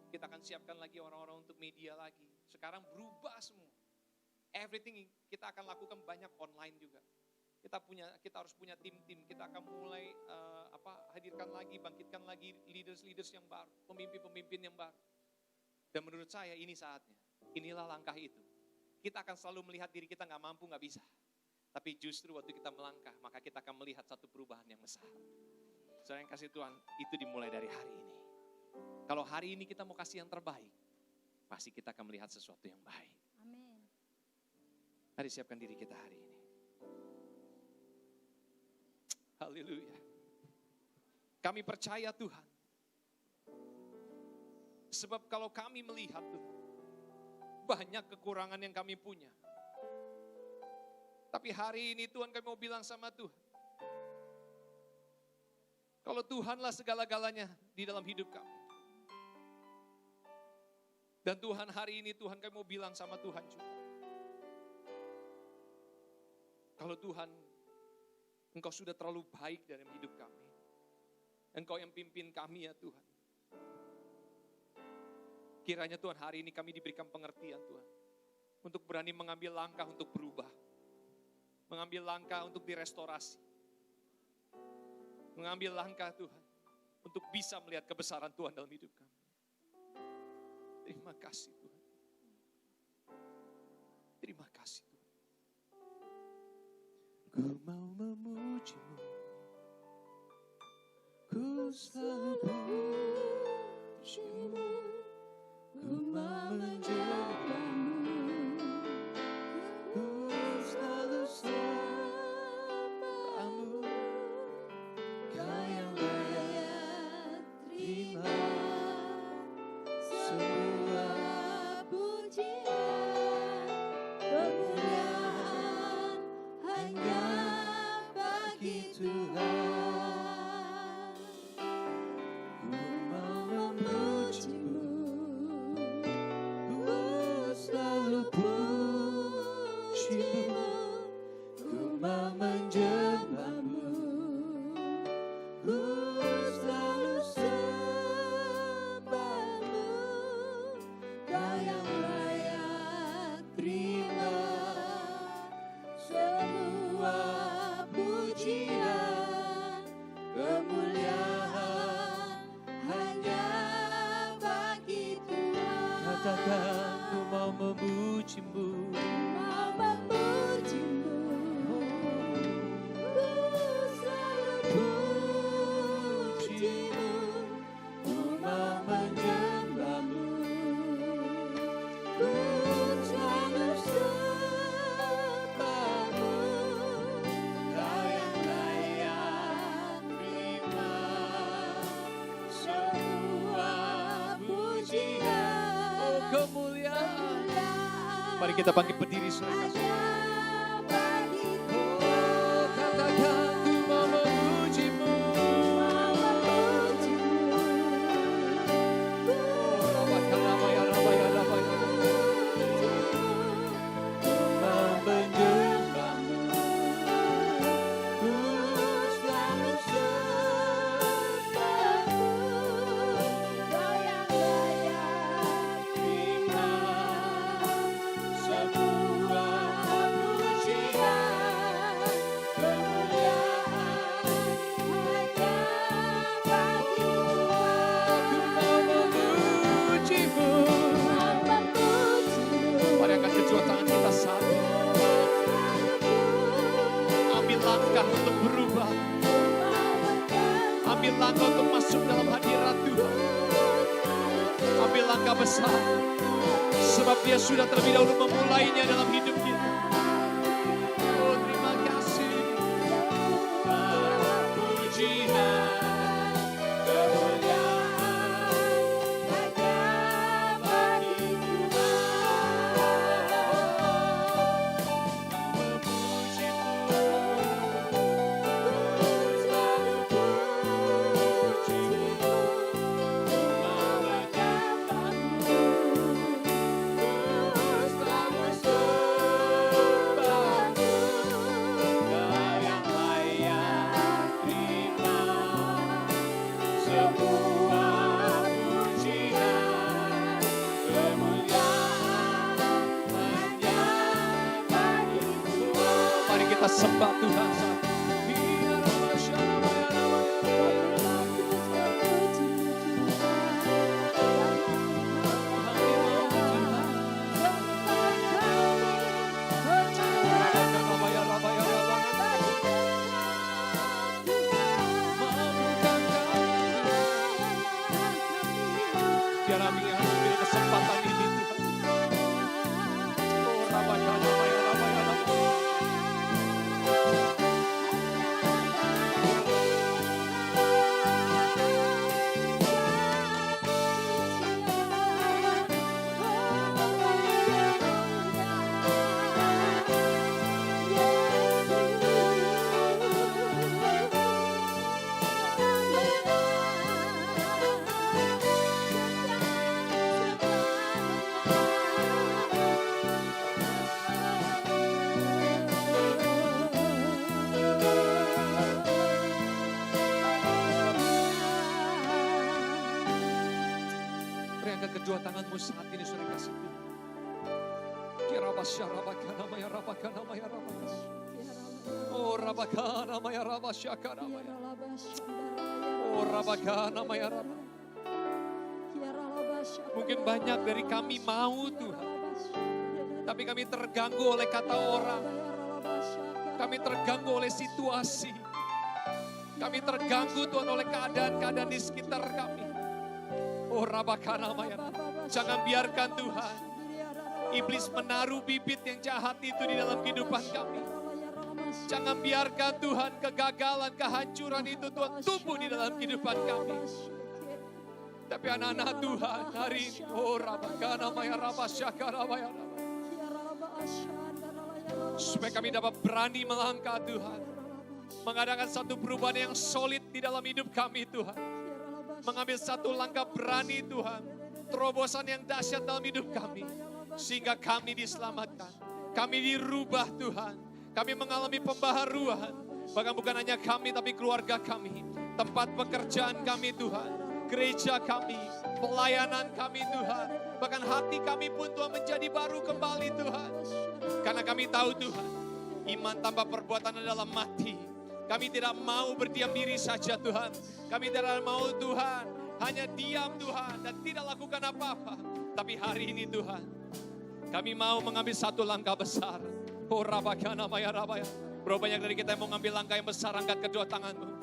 Kita akan siapkan lagi orang-orang untuk media lagi. Sekarang berubah semua. Everything kita akan lakukan banyak online juga. Kita harus punya tim-tim. Kita akan mulai hadirkan lagi, bangkitkan lagi leaders-leaders yang baru, pemimpin-pemimpin yang baru. Dan menurut saya ini saatnya. Inilah langkah itu. Kita akan selalu melihat diri kita nggak mampu, nggak bisa. Tapi justru waktu kita melangkah, maka kita akan melihat satu perubahan yang besar. Saudara yang kasih Tuhan, itu dimulai dari hari ini. Kalau hari ini kita mau kasih yang terbaik, pasti kita akan melihat sesuatu yang baik. Amin. Mari siapkan diri kita hari ini. Haleluya. Kami percaya Tuhan. Sebab kalau kami melihat Tuhan, banyak kekurangan yang kami punya. Tapi hari ini Tuhan kami mau bilang sama Tuhan. Kalau Tuhanlah segala-galanya di dalam hidup kami. Dan Tuhan hari ini Tuhan kami mau bilang sama Tuhan juga. Kalau Tuhan, Engkau sudah terlalu baik dalam hidup kami. Engkau yang pimpin kami ya Tuhan. Kiranya Tuhan hari ini kami diberikan pengertian Tuhan. Untuk berani mengambil langkah untuk berubah. Mengambil langkah untuk direstorasi. Mengambil langkah Tuhan. Untuk bisa melihat kebesaran Tuhan dalam hidup kami. Terima kasih Tuhan. Terima kasih Tuhan. Ku mau memuji-Mu. Ku selalu puji-Mu. Ku mau menjaga-Mu. Ku selalu sembah-Mu. Kau yang layak terima semua Pujian, kemuliaan hanya bagi Tuhan. Ku mau memuji-Mu. Ku selalu puji-Mu. Ku mau menjembah-Mu. Ku selalu sembah-Mu. Kau yang layak terima semua pujian, kemuliaan hanya bagi Tuhan. Katakan ku mau memuji-Mu. Mau memuji-Mu. Ku selalu puji-Mu. Ku mau menyembah-Mu. Ku selalu sembah-Mu. Kau yang layak terima semua pujian, Kemuliaan. kemuliaan Mari kita bangkit berdiri saudara kasih. hanya bagi Oh, katakan ku mau memuji-Mu. Mau memuji-Mu. Oh, rabaya, rabaya, rabaya. Ku Mau menyembah-Mu. Ku selalu sembah-Mu. Kau yang layak terima semua pujian, kemuliaan hanya bagi Tuhan. Mau memuji-Mu. Mau memuji-Mu. Mari angkat kedua tangan kita saat ini. Ambil langkah untuk berubah. Ambil langkah untuk masuk dalam hadirat Tuhan. Ambil langkah besar. Sebab Dia sudah terlebih dahulu memulainya dalam hidup kita. Oh, terima kasih. Pujian, Kemuliaan hanya bagi Tuhan. kita sembah Tuhan saat ini. Biar kami ambil kesempatan ini Tuhan. Oh, Rabakana, Maya, Rabaya, Rabaya. Beri angkat kedua tanganmu saat ini, saudara kasih Tuhan. Kirabasya Rabakana, Maya, Rabakana, Maya, Rabakana. Oh, Rabakana, Maya, Rabasya, Karabaya. Oh, Rabakana, Maya, Rabakana. Mungkin banyak dari kami mau Tuhan, tapi kami terganggu oleh kata orang. Kami terganggu oleh situasi. Kami terganggu Tuhan oleh keadaan-keadaan di sekitar kami. Oh, Rabakana, Maya. Jangan biarkan Tuhan iblis menaruh bibit yang jahat itu di dalam kehidupan kami. Jangan biarkan Tuhan kegagalan, kehancuran itu Tuhan tumbuh di dalam kehidupan kami. Tapi anak-anak Tuhan hari ini, oh Rabakana, Maya, Rabasyakara, Maya, supaya kami dapat berani melangkah Tuhan. Mengadakan satu perubahan yang solid di dalam hidup kami Tuhan. Mengambil satu langkah berani Tuhan. Terobosan yang dahsyat dalam hidup kami. Sehingga kami diselamatkan. Kami dirubah Tuhan. Kami mengalami pembaharuan. Bahkan bukan hanya kami tapi keluarga kami. Tempat pekerjaan kami Tuhan. Gereja kami. Pelayanan kami Tuhan. Bahkan hati kami pun Tuhan menjadi baru kembali Tuhan. Karena kami tahu Tuhan. Iman tanpa perbuatan adalah mati. Kami tidak mau berdiam diri saja Tuhan. Kami tidak mau Tuhan hanya diam Tuhan dan tidak lakukan apa-apa. Tapi hari ini Tuhan, kami mau mengambil satu langkah besar. Oh Rabakana, Maya, Rabaya. Berapa banyak dari kita yang mau mengambil langkah yang besar, angkat kedua tanganmu.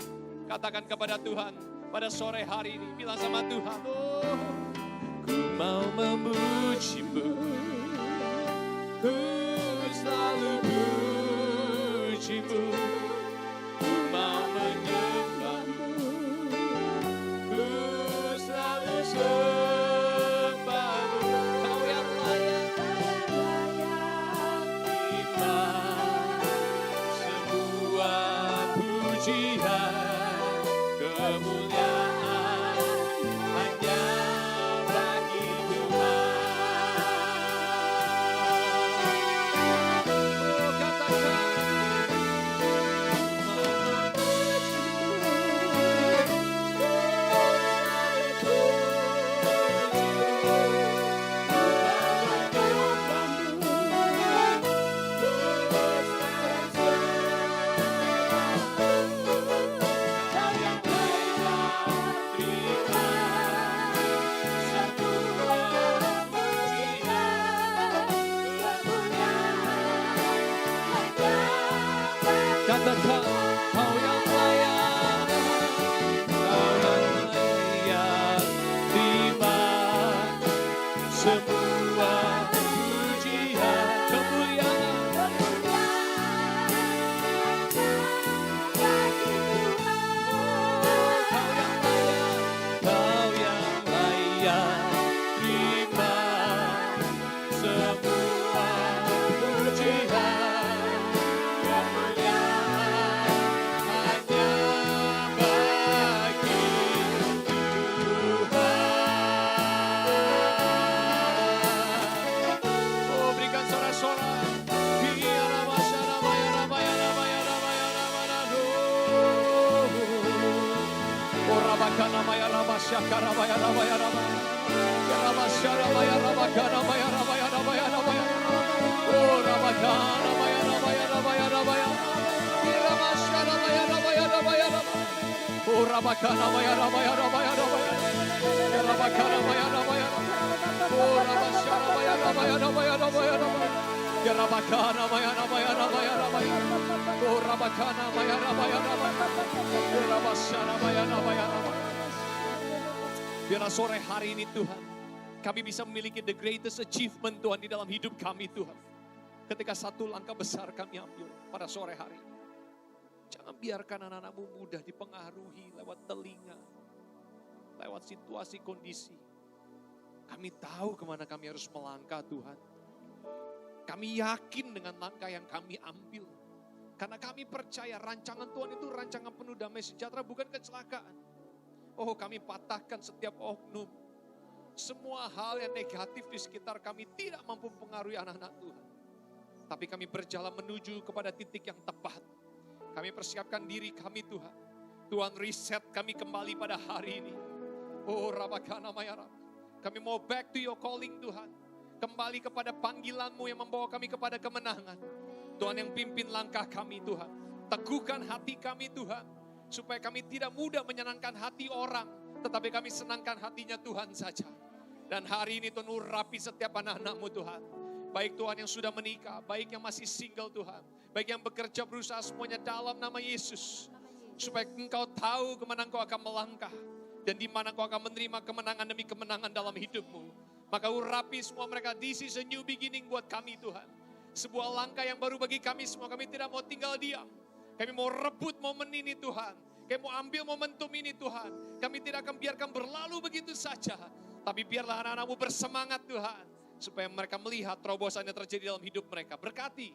Katakan kepada Tuhan pada sore hari ini. Bilang sama Tuhan, oh, ku mau memuji-Mu. Ku selalu puji-Mu. Mau menyembah-Mu, ku selalu sembah-Mu. Kau yang layak terima semua pujian, kemuliaan hanya bagi Tuhan. Oh, katakan. Katakan kau yang layak, kau yang layak, terima semua pujian, kemuliaan. Kau yang layak, terima semua pujian. Rabakana, Maya, Rabashakara, Maya, Rabaya, Rabaya. Rabashara, Maya, Rabakana, Maya, Rabaya, Rabaya, Rabaya. Oh, Rabakana, Maya, Rabaya, Rabaya, Rabaya. Rabakana Maya Rabaya Rabaya Rabaya. Ya Rabakana Maya Rabaya Rabaya. Oh Rabashana Maya Rabaya Rabaya Rabaya Rabaya. Ya Rabakana Maya Rabaya Rabaya Rabaya. Oh Rabakana Maya Rabaya Rabaya. Ya Rabashana Maya Rabaya Rabaya. Biarlah sore hari ini Tuhan, kami bisa memiliki the greatest achievement Tuhan di dalam hidup kami Tuhan. Ketika satu langkah besar kami ambil pada sore hari ini. Jangan biarkan anak-anakmu mudah dipengaruhi lewat telinga, lewat situasi kondisi. Kami tahu kemana kami harus melangkah Tuhan. Kami yakin dengan langkah yang kami ambil. Karena kami percaya rancangan Tuhan itu rancangan penuh damai sejahtera, bukan kecelakaan. Oh, kami patahkan setiap oknum. Semua hal yang negatif di sekitar kami tidak mampu mempengaruhi anak-anak Tuhan. Tapi kami berjalan menuju kepada titik yang tepat. Kami persiapkan diri kami Tuhan. Tuhan reset kami kembali pada hari ini. Oh Rabakana Mayara. Kami mau back to your calling Tuhan. Kembali kepada panggilan-Mu yang membawa kami kepada kemenangan. Tuhan yang pimpin langkah kami Tuhan. Teguhkan hati kami Tuhan. Supaya kami tidak mudah menyenangkan hati orang. Tetapi kami senangkan hatinya Tuhan saja. Dan hari ini Tuhan urapi setiap anak-anak-Mu Tuhan. Baik Tuhan yang sudah menikah, baik yang masih single Tuhan. Baik yang bekerja berusaha semuanya dalam nama Yesus. Supaya Engkau tahu kemana Engkau akan melangkah. Dan di mana Engkau akan menerima kemenangan demi kemenangan dalam hidupmu. Maka urapi semua mereka, this is a new beginning buat kami Tuhan. Sebuah langkah yang baru bagi kami semua, kami tidak mau tinggal diam. Kami mau rebut momen ini Tuhan. Kami mau ambil momentum ini Tuhan. Kami tidak akan biarkan berlalu begitu saja. Tapi biarlah anak-anak-Mu bersemangat Tuhan. Supaya mereka melihat terobosan yang terjadi dalam hidup mereka. Berkati,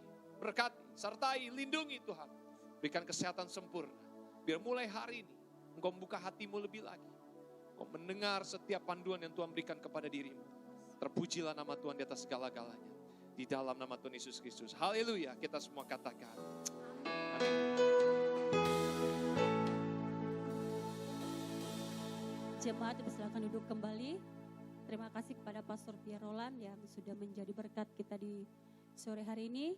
sertai, lindungi Tuhan. Berikan kesehatan sempurna. Biar mulai hari ini Engkau membuka hatimu lebih lagi. Engkau mendengar setiap panduan yang Tuhan berikan kepada dirimu. Terpujilah nama Tuhan di atas segala-galanya. Di dalam nama Tuhan Yesus Kristus. Haleluya, kita semua katakan. Jemaat silakan duduk kembali. Terima kasih kepada Pastor Pierre Roland yang sudah menjadi berkat kita di sore hari ini.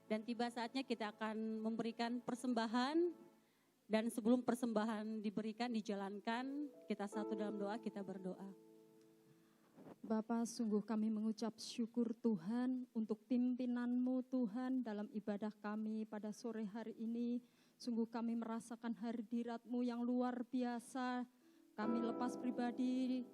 Dan tiba saatnya kita akan memberikan persembahan. Dan sebelum persembahan diberikan, dijalankan, kita satu dalam doa, kita berdoa. Bapa, sungguh kami mengucap syukur Tuhan untuk pimpinan-Mu Tuhan dalam ibadah kami pada sore hari ini. Sungguh kami merasakan hadirat-Mu yang luar biasa. Kami lepas pribadi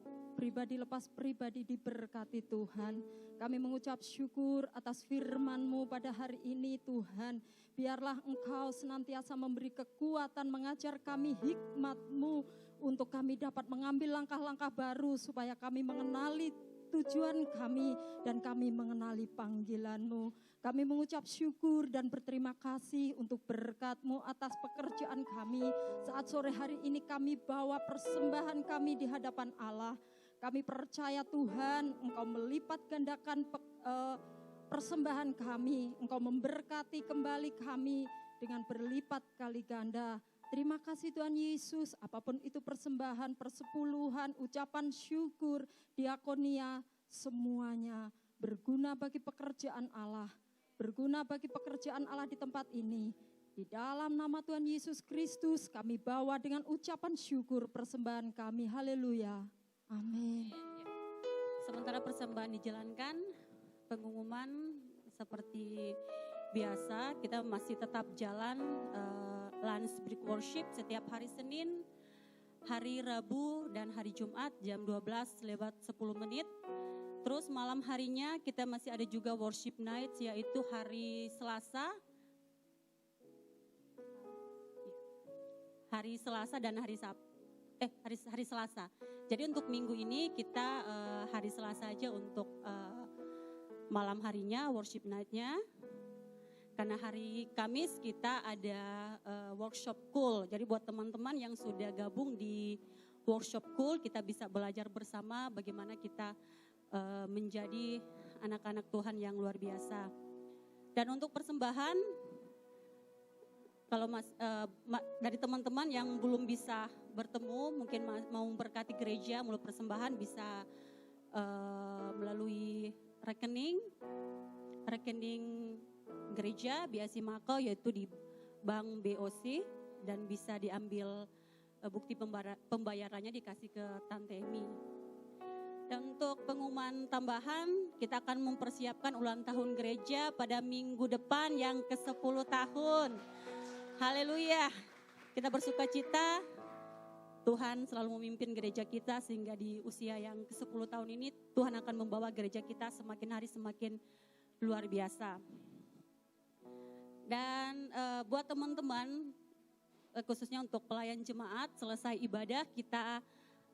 lepas pribadi diberkati Tuhan. Kami mengucap syukur atas firman-Mu pada hari ini Tuhan. Biarlah Engkau senantiasa memberi kekuatan mengajar kami hikmat-Mu untuk kami dapat mengambil langkah-langkah baru supaya kami mengenali tujuan kami dan kami mengenali panggilan-Mu. Kami mengucap syukur dan berterima kasih untuk berkat-Mu atas pekerjaan kami. Saat sore hari ini kami bawa persembahan kami di hadapan Allah. Kami percaya Tuhan, Engkau melipat gandakan persembahan kami. Engkau memberkati kembali kami dengan berlipat kali ganda. Terima kasih Tuhan Yesus, apapun itu persembahan, persepuluhan, ucapan syukur, diakonia, semuanya berguna bagi pekerjaan Allah. Berguna bagi pekerjaan Allah di tempat ini. Di dalam nama Tuhan Yesus Kristus kami bawa dengan ucapan syukur persembahan kami. Haleluya. Amin. Sementara persembahan dijalankan, pengumuman seperti biasa, kita masih tetap jalan Lunch Break Worship setiap hari Senin, hari Rabu dan hari Jumat jam 12:10. Terus malam harinya kita masih ada juga worship night, yaitu hari Selasa. Hari Selasa dan hari Selasa. Jadi untuk minggu ini kita hari Selasa aja untuk malam harinya worship night-nya. Karena hari Kamis kita ada workshop cool. Jadi buat teman-teman yang sudah gabung di workshop cool, kita bisa belajar bersama bagaimana kita menjadi anak-anak Tuhan yang luar biasa. Dan untuk persembahan, kalau dari teman-teman yang belum bisa bertemu, mungkin mau memberkati gereja melalui persembahan, bisa melalui rekening gereja BAC Makau, yaitu di Bank BOC, dan bisa diambil bukti pembayarannya dikasih ke Tante Emi. Dan untuk pengumuman tambahan, kita akan mempersiapkan ulang tahun gereja pada minggu depan yang ke-10 tahun. Haleluya. Kita bersuka cita, Tuhan selalu memimpin gereja kita sehingga di usia yang ke-10 tahun ini Tuhan akan membawa gereja kita semakin hari semakin luar biasa. Dan buat teman-teman, khususnya untuk pelayan jemaat, selesai ibadah kita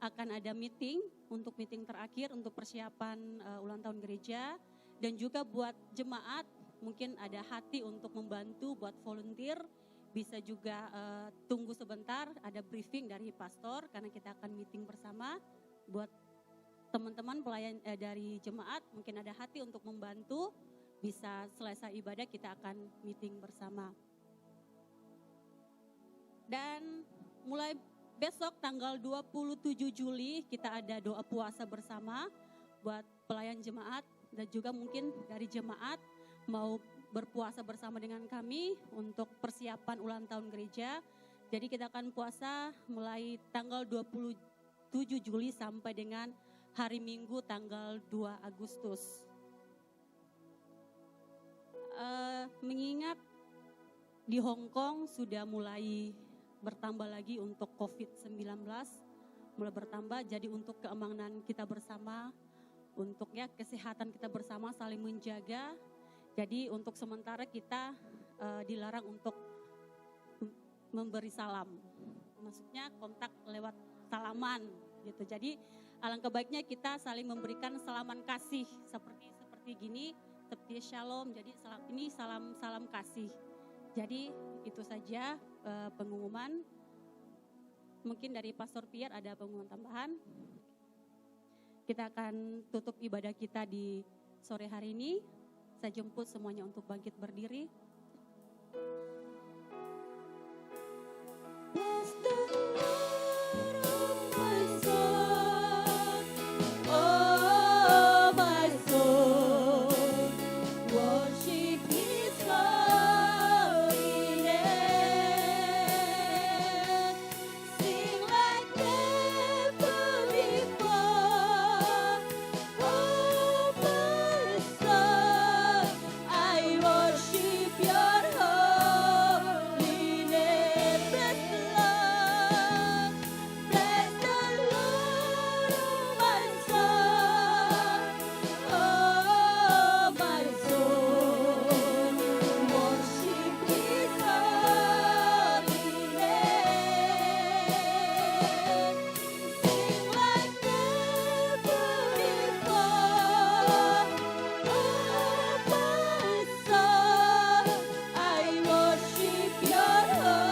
akan ada meeting terakhir untuk persiapan ulang tahun gereja. Dan juga buat jemaat mungkin ada hati untuk membantu buat volunteer, bisa juga tunggu sebentar, ada briefing dari pastor karena kita akan meeting bersama. Buat teman-teman pelayan dari jemaat mungkin ada hati untuk membantu, bisa selesai ibadah kita akan meeting bersama. Dan mulai besok tanggal 27 Juli kita ada doa puasa bersama buat pelayan jemaat dan juga mungkin dari jemaat mau berpuasa bersama dengan kami untuk persiapan ulang tahun gereja. Jadi kita akan puasa mulai tanggal 27 Juli sampai dengan hari Minggu tanggal 2 Agustus. Mengingat di Hong Kong sudah mulai bertambah lagi untuk COVID-19, mulai bertambah, jadi untuk keamanan kita bersama, untuk kesehatan kita bersama saling menjaga. Jadi untuk sementara kita dilarang untuk memberi salam, maksudnya kontak lewat salaman gitu. Jadi alangkah baiknya kita saling memberikan salaman kasih seperti gini, seperti shalom. Jadi ini salam kasih. Jadi itu saja pengumuman. Mungkin dari Pastor Pierre ada pengumuman tambahan. Kita akan tutup ibadah kita di sore hari ini. Saya jemput semuanya untuk bangkit berdiri. Bless the Lord, oh my soul, oh my soul, worship His holy name. Sing like never before, oh my soul, I worship Your holy name. Bless the Lord, bless the Lord, oh my soul, oh my soul, worship His holy name. Sing like never before, oh my soul, I worship Your holy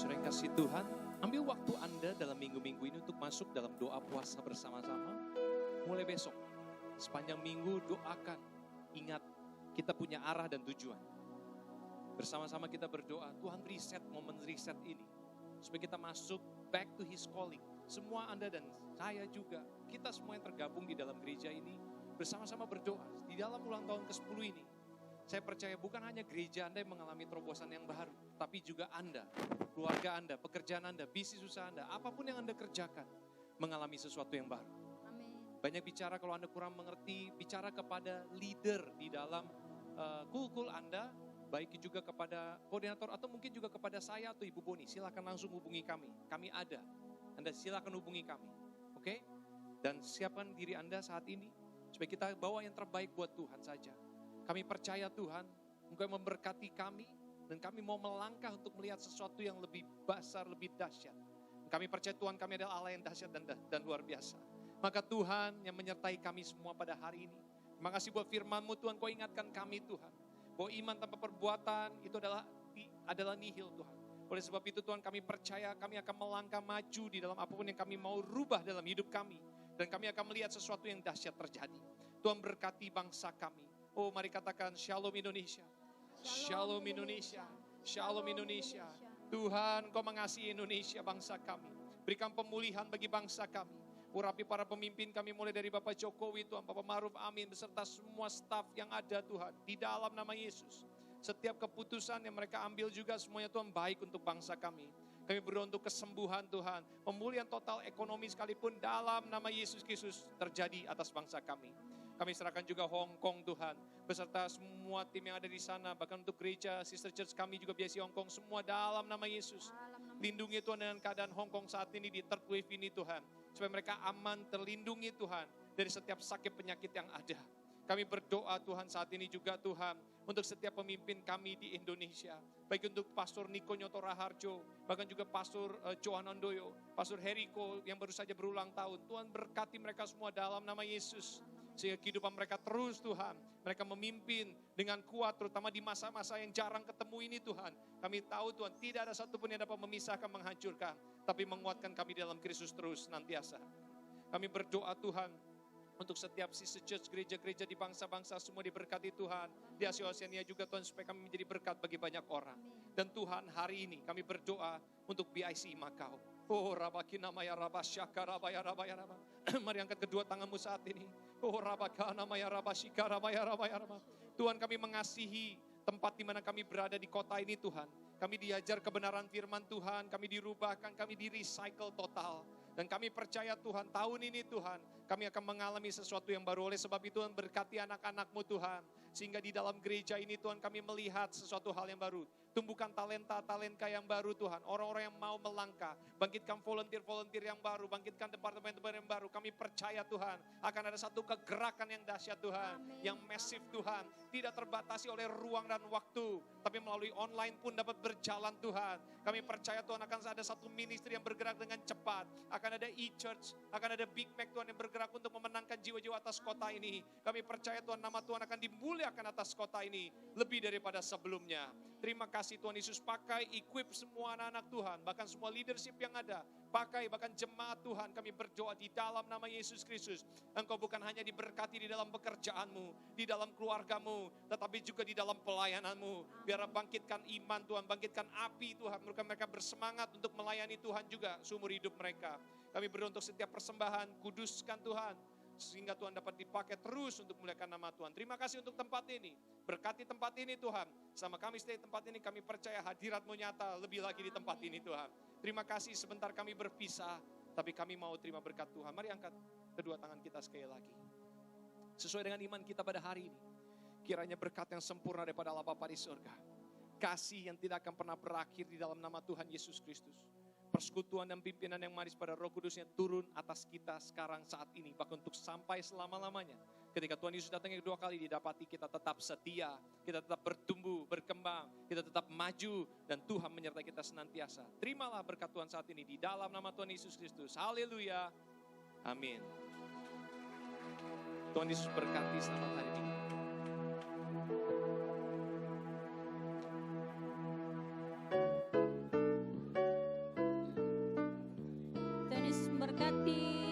Saudara yang kasih Tuhan, ambil waktu Anda dalam minggu-minggu ini untuk masuk dalam doa puasa bersama-sama. Mulai besok, sepanjang minggu doakan. Ingat, kita punya arah dan tujuan. Bersama-sama kita berdoa, Tuhan reset momen reset ini. Supaya kita masuk back to His calling. Semua Anda dan saya juga, kita semua yang tergabung di dalam gereja ini, bersama-sama berdoa. Di dalam ulang tahun ke-10 ini, saya percaya bukan hanya gereja Anda yang mengalami terobosan yang baru, tapi juga Anda, keluarga Anda, pekerjaan Anda, bisnis usaha Anda, apapun yang Anda kerjakan, mengalami sesuatu yang baru. Banyak bicara kalau Anda kurang mengerti, bicara kepada leader di dalam kul-kul Anda, baik juga kepada koordinator atau mungkin juga kepada saya atau Ibu Boni. Silakan langsung hubungi kami ada. Anda silakan hubungi kami, oke? Dan siapkan diri Anda saat ini, supaya kita bawa yang terbaik buat Tuhan saja. Kami percaya Tuhan, Engkau yang memberkati kami, dan kami mau melangkah untuk melihat sesuatu yang lebih besar, lebih dahsyat. Kami percaya Tuhan kami adalah Allah yang dahsyat dan luar biasa. Maka Tuhan yang menyertai kami semua pada hari ini. Terima kasih buat firman-Mu Tuhan, Kau ingatkan kami Tuhan, bahwa iman tanpa perbuatan itu adalah nihil Tuhan. Oleh sebab itu Tuhan kami percaya kami akan melangkah maju di dalam apapun yang kami mau rubah dalam hidup kami. Dan kami akan melihat sesuatu yang dahsyat terjadi. Tuhan berkati bangsa kami. Oh, mari katakan Shalom Indonesia. Shalom Indonesia. Shalom Indonesia. Tuhan, Kau mengasihi Indonesia, bangsa kami. Berikan pemulihan bagi bangsa kami. Urapi para pemimpin kami mulai dari Bapak Jokowi, Tuhan, Bapak Maruf Amin, beserta semua staf yang ada, Tuhan, di dalam nama Yesus. Setiap keputusan yang mereka ambil juga semuanya, Tuhan, baik untuk bangsa kami. Kami berdoa untuk kesembuhan, Tuhan. Pemulihan total ekonomi sekalipun dalam nama Yesus Kristus terjadi atas bangsa kami. Kami serahkan juga Hong Kong, Tuhan, beserta semua tim yang ada di sana, bahkan untuk gereja, sister church kami juga BIC Hong Kong, semua dalam nama Yesus. Lindungi Tuhan dengan keadaan Hong Kong saat ini di third wave ini, Tuhan, supaya mereka aman, terlindungi, Tuhan, dari setiap sakit penyakit yang ada. Kami berdoa, Tuhan, saat ini juga, Tuhan, untuk setiap pemimpin kami di Indonesia, baik untuk Pastor Niko Nyoto Raharjo, bahkan juga Pastor Johan Ondoyo, Pastor Heriko yang baru saja berulang tahun. Tuhan, berkati mereka semua dalam nama Yesus. Sehingga kehidupan mereka terus, Tuhan, mereka memimpin dengan kuat, terutama di masa-masa yang jarang ketemu ini, Tuhan. Kami tahu, Tuhan, tidak ada satupun yang dapat memisahkan, menghancurkan, tapi menguatkan kami dalam Kristus terus nantiasa. Kami berdoa, Tuhan, untuk setiap sister church, gereja-gereja di bangsa-bangsa semua diberkati, Tuhan. Di Asia Oseania juga, Tuhan, supaya kami menjadi berkat bagi banyak orang. Dan Tuhan, hari ini kami berdoa untuk BIC Makau. Oh, Rabakina Maya Rabasyaka Rabaya Rabaya Rabaya. Mari angkat kedua tanganmu saat ini. Oh, Rabakana Maya Rabasyika Rabaya Rabaya Rabaya. Tuhan, kami mengasihi tempat di mana kami berada di kota ini, Tuhan. Kami diajar kebenaran firman Tuhan, kami dirubahkan, kami di-recycle total. Dan kami percaya, Tuhan, tahun ini, Tuhan, kami akan mengalami sesuatu yang baru. Oleh sebab itu, Tuhan, berkati anak-anak-Mu, Tuhan. Sehingga di dalam gereja ini, Tuhan, kami melihat sesuatu hal yang baru. Tumbuhkan talenta-talenta yang baru, Tuhan. Orang-orang yang mau melangkah. Bangkitkan volunteer-volunteer yang baru. Bangkitkan departemen-departemen yang baru. Kami percaya, Tuhan, akan ada satu kegerakan yang dahsyat, Tuhan. Yang masif, Tuhan. Tidak terbatasi oleh ruang dan waktu. Tapi melalui online pun dapat berjalan, Tuhan. Kami percaya, Tuhan, akan ada satu ministry yang bergerak dengan cepat. Akan ada e-church, akan ada Big Mac, Tuhan, yang bergerak untuk memenangkan jiwa-jiwa atas kota ini. Kami percaya, Tuhan, nama Tuhan akan dimuliakan atas kota ini lebih daripada sebelumnya. Terima kasih, Tuhan Yesus, pakai, equip semua anak-anak Tuhan, bahkan semua leadership yang ada, pakai bahkan jemaat Tuhan. Kami berdoa di dalam nama Yesus Kristus, Engkau bukan hanya diberkati di dalam pekerjaanmu, di dalam keluargamu, tetapi juga di dalam pelayananmu. Biar bangkitkan iman, Tuhan, bangkitkan api, Tuhan, mereka bersemangat untuk melayani Tuhan juga seumur hidup mereka. Kami berdoa untuk setiap persembahan, kuduskan Tuhan, sehingga Tuhan dapat dipakai terus untuk memuliakan nama Tuhan. Terima kasih untuk tempat ini. Berkati tempat ini, Tuhan. Sama kami stay di tempat ini, kami percaya hadirat-Mu nyata lebih lagi di tempat ini, Tuhan. Terima kasih, sebentar kami berpisah, tapi kami mau terima berkat Tuhan. Mari angkat kedua tangan kita sekali lagi. Sesuai dengan iman kita pada hari ini, kiranya berkat yang sempurna daripada Allah Bapa di surga, kasih yang tidak akan pernah berakhir di dalam nama Tuhan Yesus Kristus, persekutuan dan pimpinan yang manis pada Roh Kudusnya turun atas kita sekarang saat ini, bahkan untuk sampai selama-lamanya. Ketika Tuhan Yesus datang yang kedua kali, didapati kita tetap setia, kita tetap bertumbuh, berkembang, kita tetap maju, dan Tuhan menyertai kita senantiasa. Terimalah berkat Tuhan saat ini di dalam nama Tuhan Yesus Kristus. Haleluya. Amin. Tuhan Yesus berkati selamat hari ini. Tuhan Yesus memberkati.